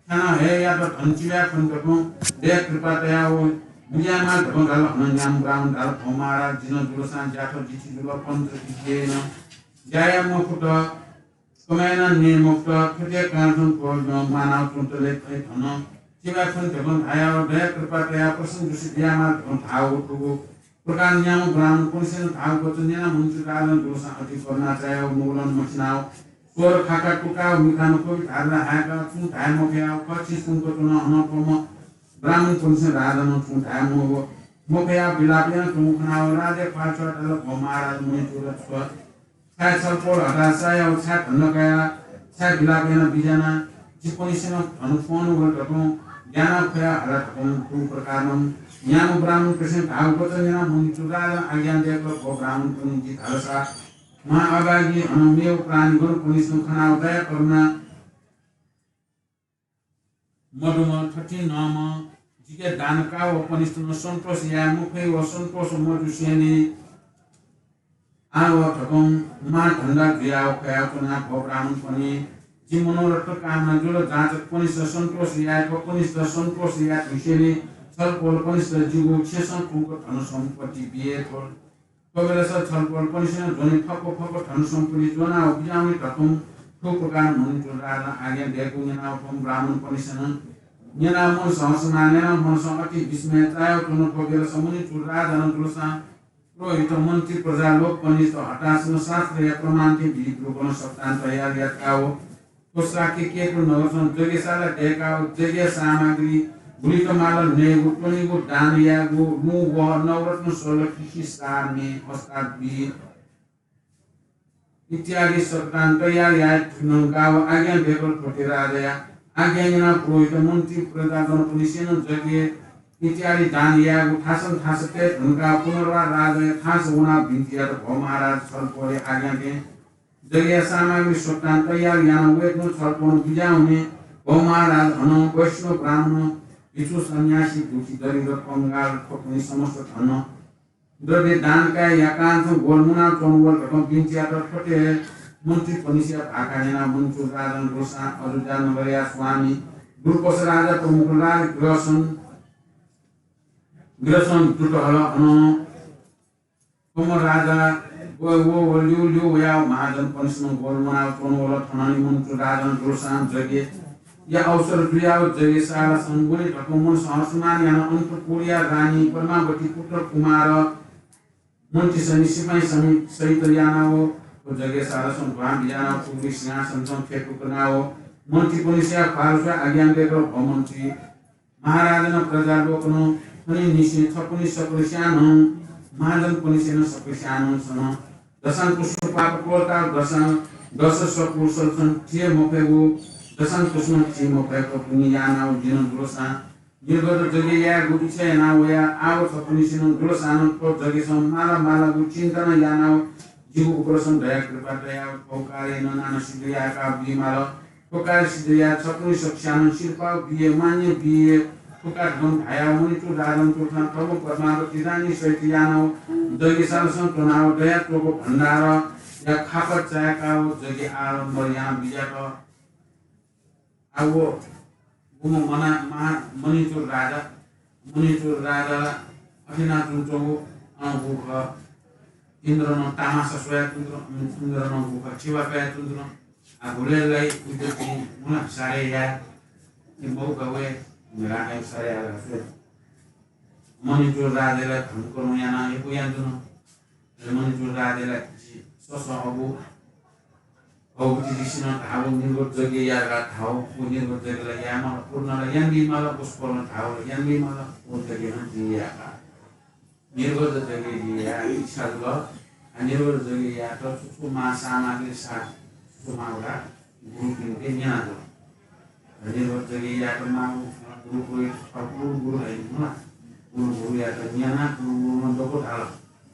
Speaker 1: खाना है या तो धनचिरा पण तखन दे कृपा तयाओ मियामा तखन काल अनन्याम ब्राह्मण काल भौ महाराज जिन जुलसान जातो जिति जुल पंच दिएन जयाम फुट कमायना निर्मुक्त खुदे कानून को मानव तुंतले थन चिवा फन तखन आयो दया कृपा तया प्रसन्न दृष्टि दियामा तखन थाउ टुगु प्रकार न्याम ब्राह्मण कुनसेन थाउ वचन मन्त्र कालन दोसा अति करना चाहे मूलन मछनाओ स्वर खाका टुका मिखान को धारना हाका चुन थाय मोफया कछि सुनको तुन अनपम ब्राह्मण कुनसेन राजन चुन थाय मोफया बिलापिया तुमखनाओ राजे पाचटल महाराज मुनि तुरत काय छलपोल हटासाय औछा धन्न गया Saya bilang kena bijana Jepun अनुफोन गर्छौं ज्ञान खया हरतौं तु प्रकारम ज्ञान ब्राह्मण कृष्ण भागवत जना मुनि चुराल आज्ञा देवको ब्राह्मण पनि जित हरसा महा अगागी अनमेव प्राणी गुण पुनि सुखना उदय करुणा मधुम 13 नाम जिके दानका व पनि सन्तोष या मुखै व सन्तोष मधु सेनी आव ठकौं मा धन्दा क्रिया खया कुना ब्राह्मण पनि जी मनोरथ कामना जुल जाँचक पनि सन्तोष याको पनि सन्तोष या विषयले छलफल पनि जीवो क्षेत्र कुको धन सम्पत्ति बिए थोर कबेला छलफल पनि ध्वनि फको धन सम्पत्ति जोना बिजाउने ठकौं ठो प्रकार मुनि राजा आज्ञा दिएको यहाँ ब्राह्मण पनि छन् यहाँ मन सहसमा नेना मन अति विस्मय चायो कुन कबेला समुनि राजा नजुलसा रोहित मन्त्री प्रजा लोक पनि हटासन शास्त्र या प्रमाणले विधित रूपमा सप्तान तयार यात्काओ कोसाके केको नगरसन जगेसाला ढेकाओ जगे सामग्री गुलिकमाला नेगु टोनीगु डानियागु नु व नवरत्न 16 कृषि सारने अस्ताद बि इत्यादि सप्तान तयार या गाव आज्ञा भेकल ठोटे राजा आज्ञा यहाँ पुरोहित मन्त्री प्रजा गण सेन जगे इत्यादि डानियागु थासन थासके ढुङ्गा पुनर्वा राजा थास उना भिन्तिया त भ महाराज छल परे आज्ञा दे जगह सामग्री सप्तान तयार यहाँ वेदनु छलपन बिजा हुने भौ महाराज धन वैष्णव ब्राह्मण भिक्षु सन्यासी दुखी दरिद्र कंगाल ठोक्ने समस्त धन द्रव्य दानका याकान्थ गोलमुना चौवल घटौं बिन्चिया त ठोटे मन्त्री पनिसिया भाकानेना मन्चु राजन गोसा अरुजा नगरिया स्वामी दुर्पस राजा प्रमुख लाल ग्रसन दुटहल अन कमर राजा वो लिउ या महाजन पनिस्नु गोलमुना चौवल थनानी मन्चु राजन गोसा जगे या अवसर दुयाव जगे सारा संगुनी ढकमन सहसमान याना अन्त कोरिया रानी परमावती पुत्र कुमार मन्त्री सनि सिपाही सहित याना हो जगे सारा संभाम बिजाना पुग्री सिंहासन फेकु करनाओ मन्त्री पुलिसिया फारुसा आज्ञा देको भमन्त्री महाराजन प्रजा लोकनो पनि निसे छपुनी सकृस्यान महाजन पुलिसिन सकृस्यान सन दशान पुष्प पाप कोलका दश सकुशल सन थिए मफेगु दशान पुष्प छि मफेको पुनि याना दिन दुलसा निर्गत जगे या गुटी छ याना वया आव छपुनी सिन दुलसान को जगे सम माला गु चिन्तन याना जीव उपरसन दया कृपा दया पौकारे ननान सिद्धिया का बिमार पौकार सिद्धिया छपुनी सक्षान शिल्पा बिए मान्य बिए पौकार गम भाया मुनि तो दादन तो थान प्रमुख परमावती रानी सहित याना जगे सालसन तनाव दया को भण्डार या खापर चायका जगे आरम्भ यहाँ बिजाक आवो गुम मना मनिचुर राजा अखिनाथ चौगु अनुभूख इन्द्रन तामासा सोया इन्द्रन भूख छिवा पाया तुन्द्र आ भुलेलाई उद्योगि मुना सारे या मौ गवे राखे सारे आ रहे मनिचुर राजालाई फन्को याना यो यान्दुन मनिचुर राजालाई सस भगवती ऋषिन ठाउँ निर्गत जगे यागा ठाउँ निर्गत जगेलाई यामा पूर्णलाई यान्दी माला पुष्पन ठाउँ यान्दी माला उजगे जियाका निर्गत जगे जिया इच्छा ल निर्गत जगे या त सुमा सामग्री साथ सुमाउला गुरु किनके यहाँ जो निर्गत जगे या त माउ गुरु है न गुरु या त यहाँ गुरु मन्दको ढाल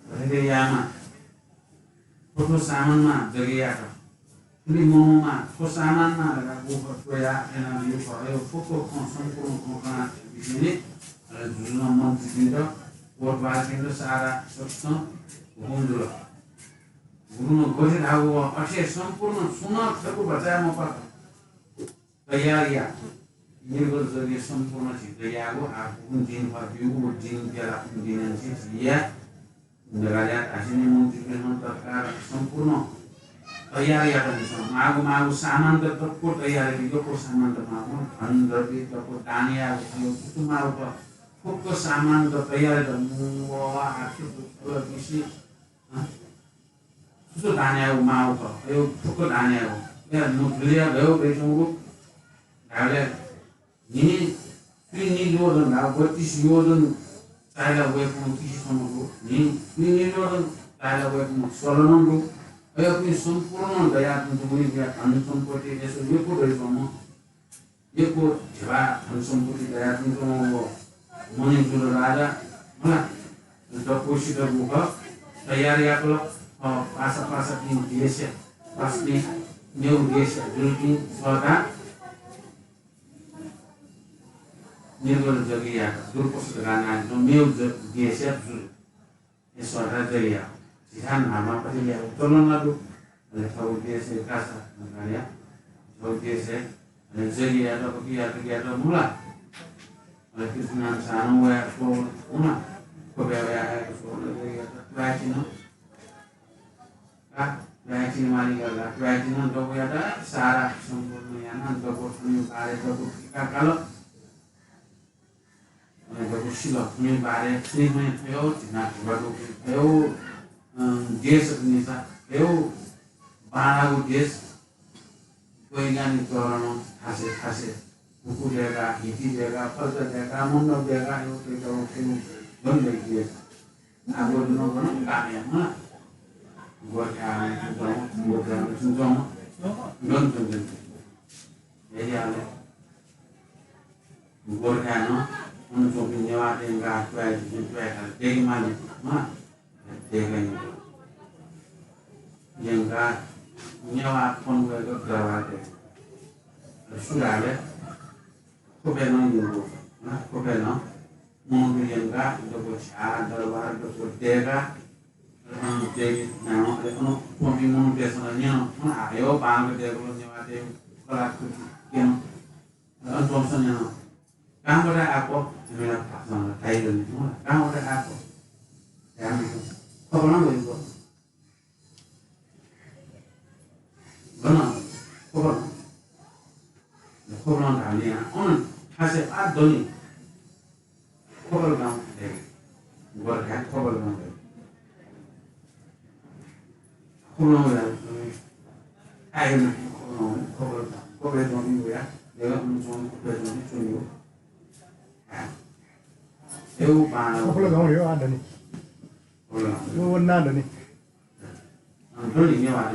Speaker 1: भने यामा फोटो सामानमा जगे या त नि मोमा को सामानमा गएको टोया एना यो भयो फोटो सम्पूर्ण कोकना बिस्ने जुन मन्त्री दिन कोट बासिन सारा सस्त गुन्द्र गुरुन गोले धागो अक्षय सम्पूर्ण सुनकको बचामा पक तयारिया निर्गत जगे सम्पूर्ण छिटयागो आफु दिन भयो दिन बेला दिन छिया राजा आसिने मन्त्री सरकार सम्पूर्ण तयारी मागु सामान त तको तयारी यो सामान त मागु धन द्रव्य तको दानिया यो कुमाउ त फुक्को सामान त तयारी त मुवा आखि फुक्को बिसी सुसु दानिया माउ त यो फुक्को दानिया हो या नुक्लिया भयो बेसंगु धाले नि योजन 32 योजन चाइला वेपु 30 सम्मको नि योजन चाइला वेपु 16 नम्बर Kaya पनि सम्पूर्ण दया तुमको या धन सम्पत्ति यसो यो को रहेछम यो को झेवा धन सम्पत्ति दया तुमको मनि जुल राजा होला जपोसित मुख तयार याको पासा पासा दिन देश पासने न्यू देश जुलकी सदा निर्गल जगिया दुर्पस गाना जो मेउ देश जुल Yusra जगिया Jihan nama apa dia? Tolong lalu, ada tahu dia sekasa, makanya tahu dia ada jadi ada kegiatan mula, ada kesenangan sanu ya, mula, kebebasan jadi ada pelajaran, pelajaran mari kalau pelajaran tu ada syarat sempurna, nanti bosnya ada tu kalau ada bosnya punya barang, sini punya tahu, jinak baru tahu. देश पनि छ यो बाणाको देश वैज्ञानिक गराउनु खासे कुकुरेका हिटिदिएका फल्किएका मुन्डो दिएका यो भन्दै देश अब नगर्नु काममा गोर्खाहरू सुन्छौँ गन्छौँ यही हाले गोर्खाहरू उनको नेवारका त्यही मालिकमा dengan yang nyawa pun bergerak sudah ada kebenaran itu kebenaran mungkin yang itu bersyar darbar itu berdeka jadi nama itu pemimpin biasanya ayo bangga dia kalau nyawa dia kelak yang contohnya kamu ada apa sebenarnya pasangan Thailand kamu ada apa yang itu Kopalan itu, benar, kopalan kali ya, orang hasil adoni, kopalan deh, bukan kopalan deh, kopalan deh, ayo kopalan doni ya, dia mencoba kopalan doni, itu pada
Speaker 2: kopalan doni ada nih. Oh, nada nih.
Speaker 1: Dulu ini ada,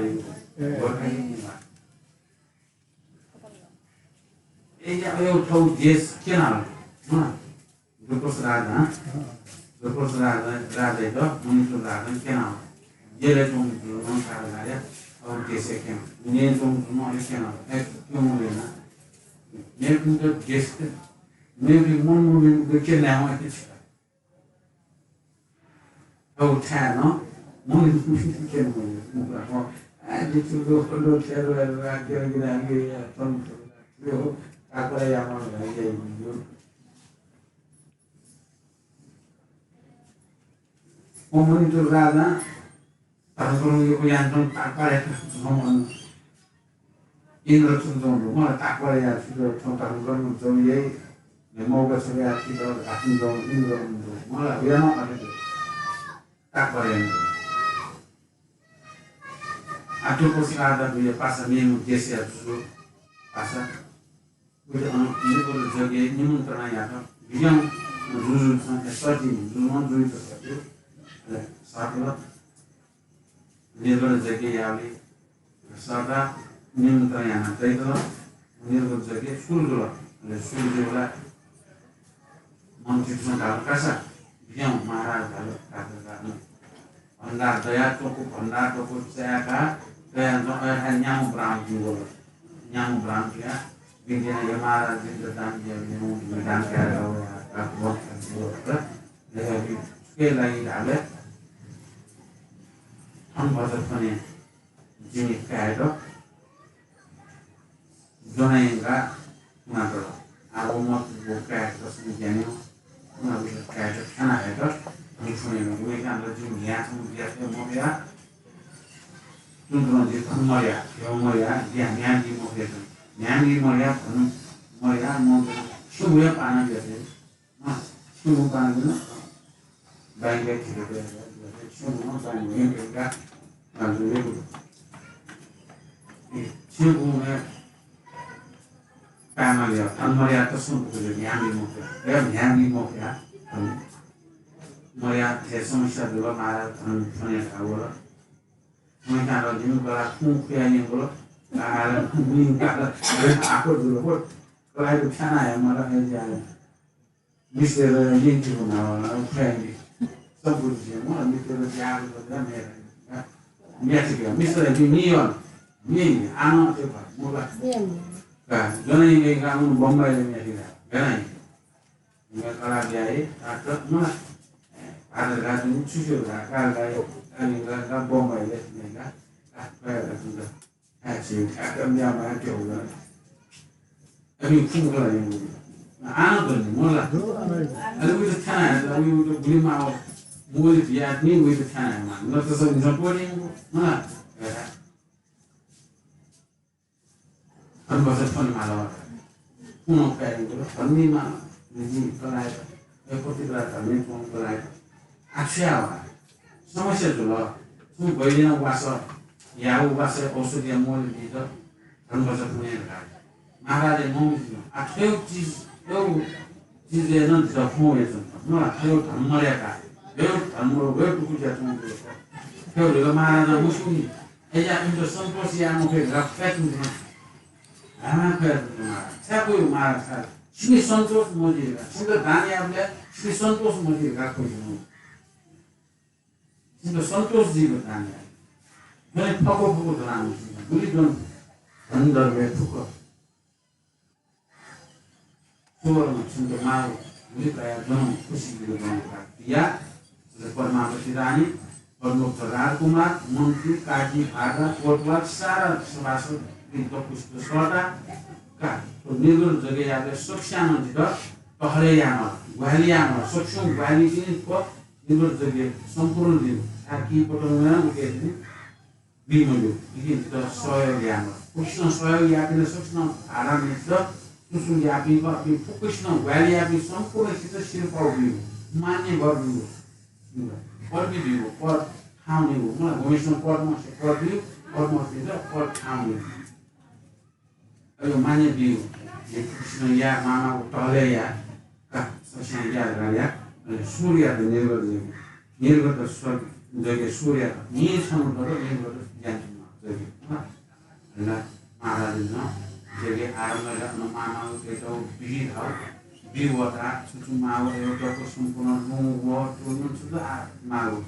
Speaker 1: bukan ini ada. Ini ayo tahu jelas kenal, mana? Berproses ada itu muncul ada kenal. Jelas muncul kalau ada, orang jelas kenal. Ini muncul mau kenal, cuma mana? Ini muncul jelas, ini muncul kenal itu. Oh, no? Muy que no. Di situ kalau saya lagi tonton, yo aku yang mau lagi video. Ngomong itu rada, kalau yo yang tonton tak ada ngomong. Ini tonton rumah tak ada ya sudah tonton tonton ye, mau ke saya kita akan tonton ini tonton. Malah dia mau ada tak boleh. Aduh kursi ada punya pasar minum geser dulu pasar. Udah ini kalau jaga ini mun pernah ya kan. Biang dulu sampai studi dulu itu satu ini kalau jaga ya ali sada minum pernah ya. Tapi kalau ini kalau jaga suruh dulu lah. Mungkin cuma kasar. Yang marah kalau kata bandar daya cukup saya kan hanya nyamuk berang ya bikin aja marah gitu dan dia bilang kayak apa lebih sekali lagi ada bahasa punya jenis kayak itu zona yang enggak ngatur aku mau buka terus begini nggak kayak anak itu misalnya gue kan lagi niat mau ya tuh mau ya dia nyanyi mau ya mau semua panas jadi semua panas itu baik gitu semua panas enggak langsung itu semua panas ya ya terus semua nyanyi mau ya Maya semasa dulu marah punya kawula Mereka ada di negara mungkin yang kalau ada meningkat aku dulu pun kalau itu sana yang malah yang Mister yang itu mana friendly sebut dia mana Mister yang itu kan mereka biasa kan Mister yang ini anak siapa mulai kan jangan ini kamu Bombay yang dia kan ini kalau dia ada mana ada kan susu kan ini kan Bombay ini kan ada sudah hasil akan dia macam mana ini pun kalau yang anak tu mula lalu itu tanah lalu itu beli mau mulai dia ni itu tanah mana lalu tu sebab ni mana kan bahasa pun malu puno kaya itu kami mana ni kalau ekor tidak kami pun kalau asyik sama saja lah semua bayinya bahasa ya bahasa osu dia mulai itu kan bahasa punya kan महाराज मोहम्मद आठौं चीज न जफो ये न आठौं धर्म मर्यादा यो धर्म रो टुकु जातु त्यो रे महाराज मुस्लिम एजा इन्टो संतोष या मुखे रफेट न आमा कर छाको महाराज श्री संतोष मोजी सिंह दानियाले श्री संतोष मोजी राखो नु सिंह संतोष जी बताने मैले फको फको धरानु बुली दन अंदर में फको Tuhan untuk mau beli kayak dong kursi gitu dong dia Permabati Rani Permuktarar Kumar Menteri Kaji Bhaga Kotwat Sara Sebasu Pintu Pustu Sota Ka Pernilur Jaga Yaga Soksyaman Tidak Tohle Yama Gwali Yama Soksyong Gwali ini kok Nilur Jaga Sempurna Dino Aki Potongnya Mungkin ini Bimo Yu Ini Tidak Soyo Yama Kusno Soyo Yakin Soksyaman Aram Itu Susun yapi kok di fokus no wali yapi sempurna kita sirpau biu mane baru por biu por tahun itu mana komisioner por biu por tidak por tahun ayo mane biu komisioner ya mama utole ya kah sosial ya raya surya dan nirga tersuat jaga surya ni sama baru nirga jangan jaga nah mahalnya jadi arah mana kita biwata cuma itu sempurna nunggu turun sudah mau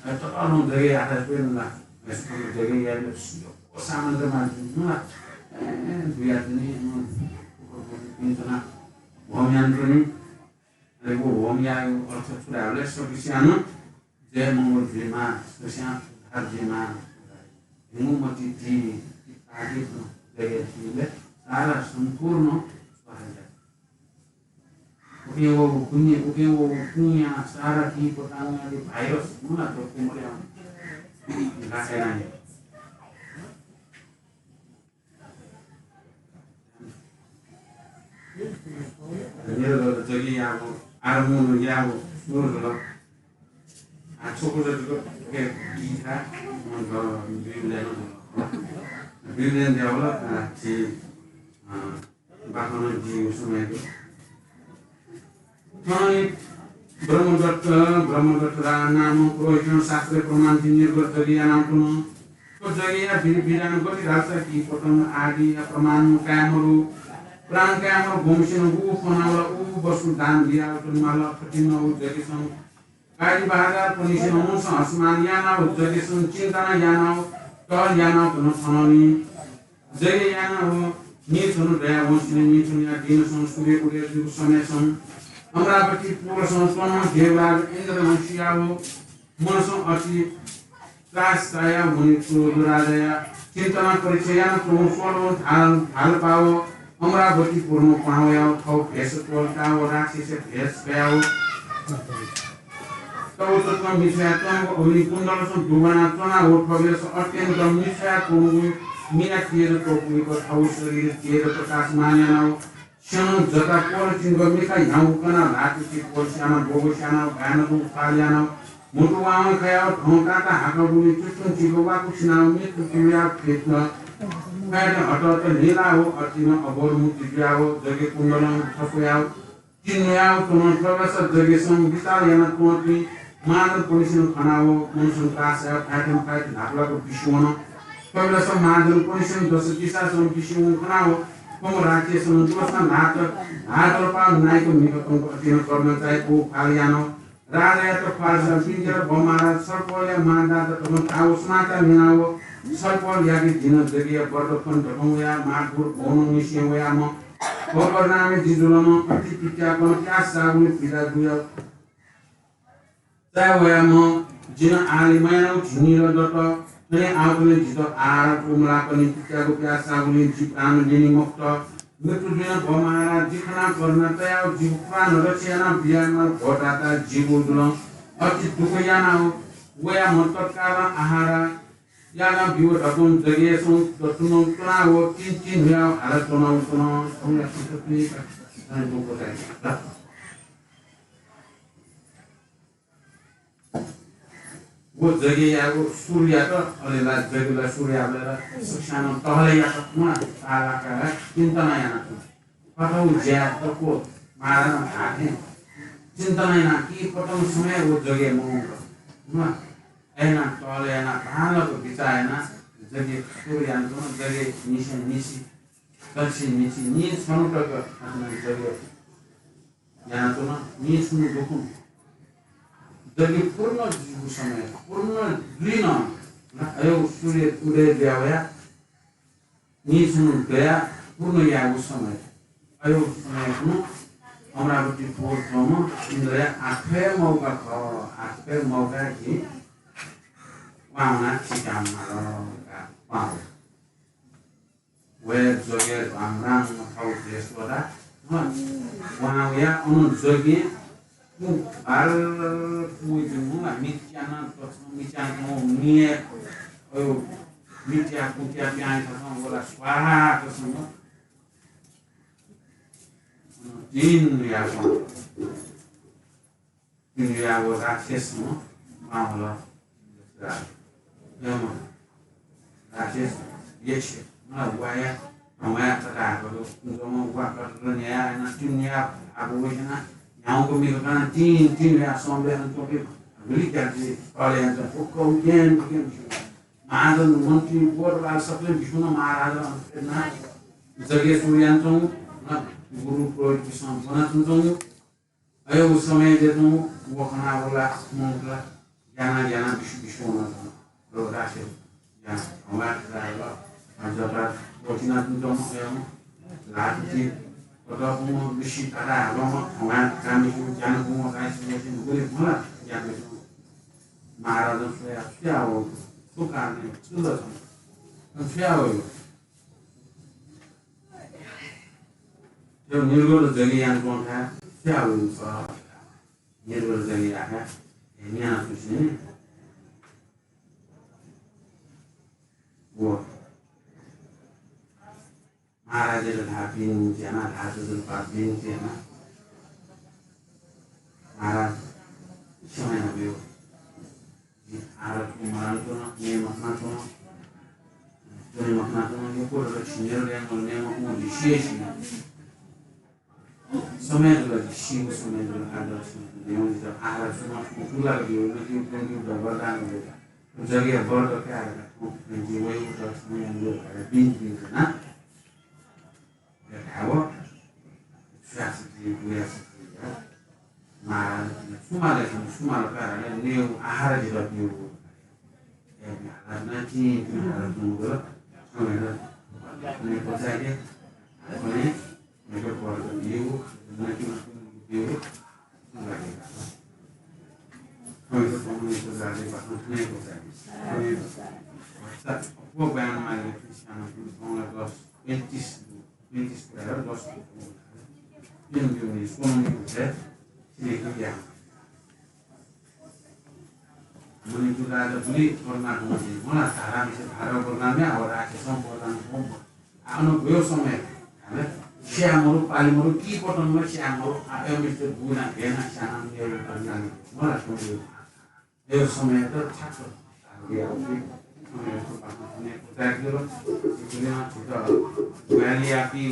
Speaker 1: itu orang dari atas pun lah meskipun dari yang sama dengan mana biar ini itu nak wamian ini lagi wamian orang sudah oleh solusinya dia mengurus solusinya harjina ini mesti di Jaya Sile, Sara Sempurno, punya Sara ki pertanggungan di virus, mana tu kemudian rasanya. Jadi kalau jadi yang armun yang nurul, aku juga kayak kita, kalau bimbingan Billion develop di bahkan di usumnya itu. Kami Brahmadatra nama proyeknya sastra perman jinir berjaya nampun berjaya bilang berarti rasa ki potong adi perman kamera perang kamera gomsin u phonawala u basu dan dia tu malah ketina u jadi sang kali bahasa polisi namun sang asman yana u jadi sang cinta yana Kalau yana tu nafani, jadi yana ho ni tu daya wonsine ni tu ya dina son suri uri tu sone son, amra bati pura son son deva indra manshiya ho, monson ati tras saya muni tu duraya, cintana pericaya tu solo hal pao, amra bati purno pao ya kau biasa tu kau raksi se biasa kau. Kau tetap misalnya tu orang kundal son dua natuna orang kaya so artian tu misalnya kau minat kira tu kau tahu sendiri kira tu kasmanya nau, siapa jatah kau cingga misalnya yang bukan lagi si kau siapa bogo siapa gana tu kalian nau, mutu awam kaya orang kata hakau buli cucung cingga aku sinau mitu kaya kita, kaya atau tu nila ho artinya abor mutu dia ho jadi kundalan sapu ya, cingga tu nau terasa jadi sang bisa yang tu Manan polisi khanawo monsun kasa item fight napla ko bishono pabla sa manan polisi dosa kisa so bishono khanawo komo rakhe so dosa nato pa nai ko miko ko tin korna chai ko khaliano raja to khasa pinjara bomara sarpole manda to ko tawo smata minawo sarpol yagi dina degia bordo kon to ya magur ono misiyo ya mo ko name dizulono ati pitya kono kyasa uni pida duya Tawemo jina alimano jiniro doto ne awule jito ara kumla koni pitya ko pyasa uli jipran dini mokto metu dina bomara jikna korna tayo jipran rachena biyana botata jibudulo ati dukayana waya motkala ahara yana biwo tatun jagesun totuno tunawo tin ya ala tono onla kitopni ka tan dukota वो जगह या वो सूर्य तो अलेला जगला सूर्य अलेला शिक्षण तहले या तो म आला का चिंता नहीं आना तो पता ज्या तो को मारन आके चिंता नहीं ना कि पता समय वो जगह म एना तहले एना भान को बिताए ना जगह सूर्य तो जगह निसी दक्षिण निसी नि समुद्र को जगह यहाँ तो ना नि सुनु दुखु जगह पूर्ण जीव समय पूर्ण लीन अयो सूर्य उदय दिया नीचुन गया पूर्ण या उस समय अयो समय को हमरा बटी पोर्टमा इंद्र आखे मौका की वाना चिकाम का पाव वे जगह हमरा खाउ देश वदा वहाँ या अनु जगह al mujung mitiana mitiano mie mitia kutia pian sama bola swaha kesana din ya bola akses no maula ya ma akses yes na waya amaya kata kalau untuk buat kerjanya na dunia abu wajana यहाँ को मेरे कारण तीन या सोमवार को भी बड़ी करते वाले हैं तो को ज्ञान महाराज मंत्री बोर्ड वाले सबसे विष्णु महाराज ना जगह सूर्यांतों ना गुरु प्रोहित की संपन्ना तुमको अयो उस समय जब तुम वो खाना बोला मंगला जाना विष्णु ना लोग राशि या हमारे राजा जब वो चिन्ह तुमको लाठी Kalau mau bisi tada, kalau mau kami jangan mau kasih mesin boleh malah jangan itu marah dan siapa suka ni sudah siapa itu yang nyuruh jadi yang tuan kan siapa itu soal nyuruh jadi apa ini anak tu sini महाराज ढापिन जना ढाजल पापिन जना महाराज समय नबियो आरत कुमार को ने मखना तो ये को रक्षियर ले ने मखना विशेष समय लगी शिव समय लगी आदर्श ने जब आरत सुना कुला दियो ने कि वरदान हो जगह बर्ड के आरत को जीवै उतर समय लोग बिन ना Tahu, sudah mal, semua karena new ahara juga new, nanti tunggu, ini saja, ini mereka buat new, nanti new, lagi, itu saja, ini saja, apa yang mana Krishna itu orang los entis sekarang dos ini semua ini dia menunjukkan ada beli korna kemudian mana cara bisa harap kornanya orang kesam korna kompo anu gue sama siamuru paling muru ki potong muru siamuru ayo mister guna enak sangat dia korna mana kemudian dia sama itu cakap dia ini kita kita Mari api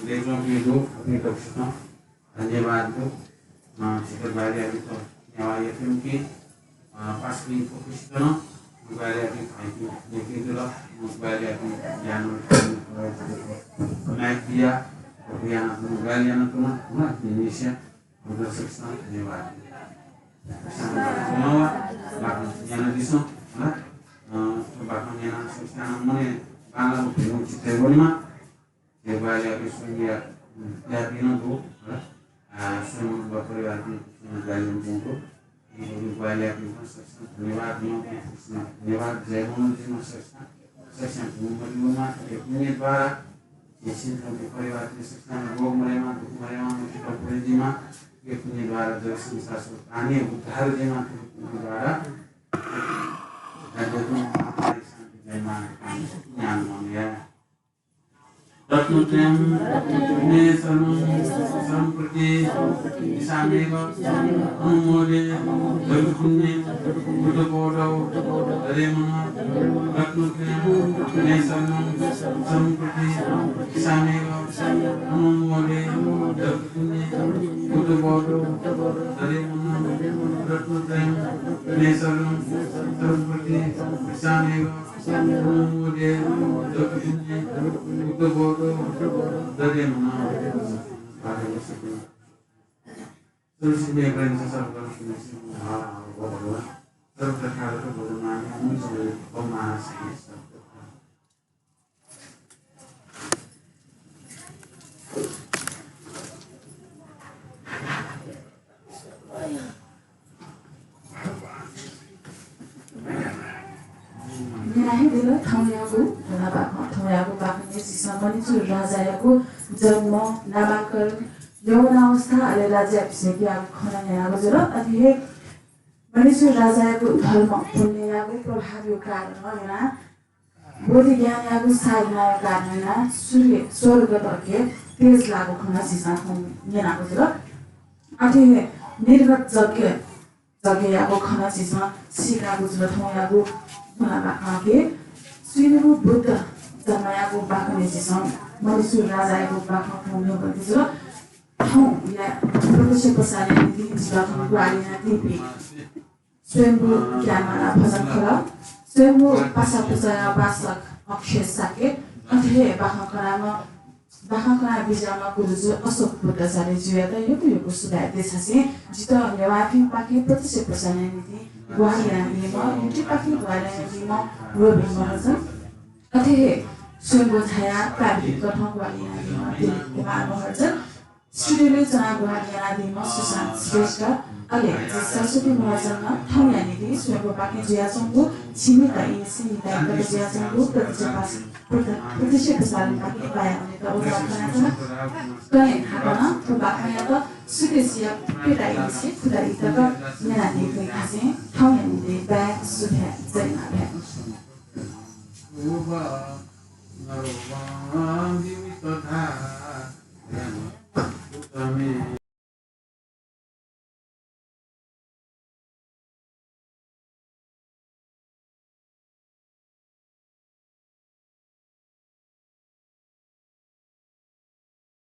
Speaker 1: lejon itu ini terusno धन्यवाद को शिखर भाई अभी तो नया ये film की Pasmi profesional kembali lagi itu loh kembali lagi yang naik dia yang kembali yang teman Indonesia udah sukses lewat semua bahkan yang di sana bahkan yang sukses mana kalau belum kita boleh kembali lagi semua ya bina tuh semua bapak lagi kembali untuk kembali lagi lewat lewat zaman di masa sekarang umur punya bara isin kami परिवार के शिक्षा रोग मरेमा दुख मरेमा मुक्ति पुण्यमा के पुण्य द्वारा जब संसार पानी उद्धार जेमा पुण्य द्वारा अद्वैत हमारे शांति जयमान ज्ञान मांगे रत्नत्रयम ने संप्रति सामेव अनुमोदे पुण्य बुद्ध बोधौ रेमना रत्नत्रयम ने संप्रति सामेव अनुमोदे पुण्य बुद्ध बोधौ रेमना रत्नत्रयम ने संप्रति सामेव अनुमोदे पुण्य butuh bodoh dari mana terus ini yang saya sampaikan bahwa terkait bagaimana muncul pemanasan
Speaker 3: Dulu Thongyaku Bakane Sisa Manichu Rajayaku Janma Namakar Yaunawastha Ale Raja Abhisheki Abu Khona Yanago Jero Ati Manichu Rajayaku Dharma Punyayaku Prabhavi Karanma Yana Bodhi Gyanayaku Sadhanayaku Karanma Surya Swarga Take Tej Lagu Khona Sisa Yanago Jero Ati Nirvat Jagyayaku Khona Sisa Sikagu Jero Thongyaku Munabakake Srinu Buddha Jamayaku Bakane Sisa Manichu Rajayaku Bakane Thongyo Bakijero Thong Ya Pratisha Pasane Niti Jirathong Guarina Tipi Swembu Gyamana Bhajan Khara Swembu Pasa Pusaya Basak Akshay Sake Athe Bakhankara Bijama Guruju Asok Buddha Sari Juyata Yuku Sudai Desasi Jito Lewafi Pake Pratisha Pasane Niti Guarina Nima Yuki Pake Guarina Nima Rubi Mahajan Athe Swembu Thaya Prabi Gathong Guarina Nima Dili Kumar Mahajan Studio Jana Guarina Nima Susan Sreshta Ale Saraswati Mahajan Thongya Niti Swembu Pake Juyasongbu Chimita Isi Nita Kata Juyasongbu Pratisha Pasane Pake Bayang Nita Uttarakhana Kaya Hakana Prabhakaya To Sudesiya Pita Isi Kuda Itaka Nena Niti Kasi Thongya Niti Bayang Sudhe Zaina Bayang
Speaker 1: Uba Narva Divitadha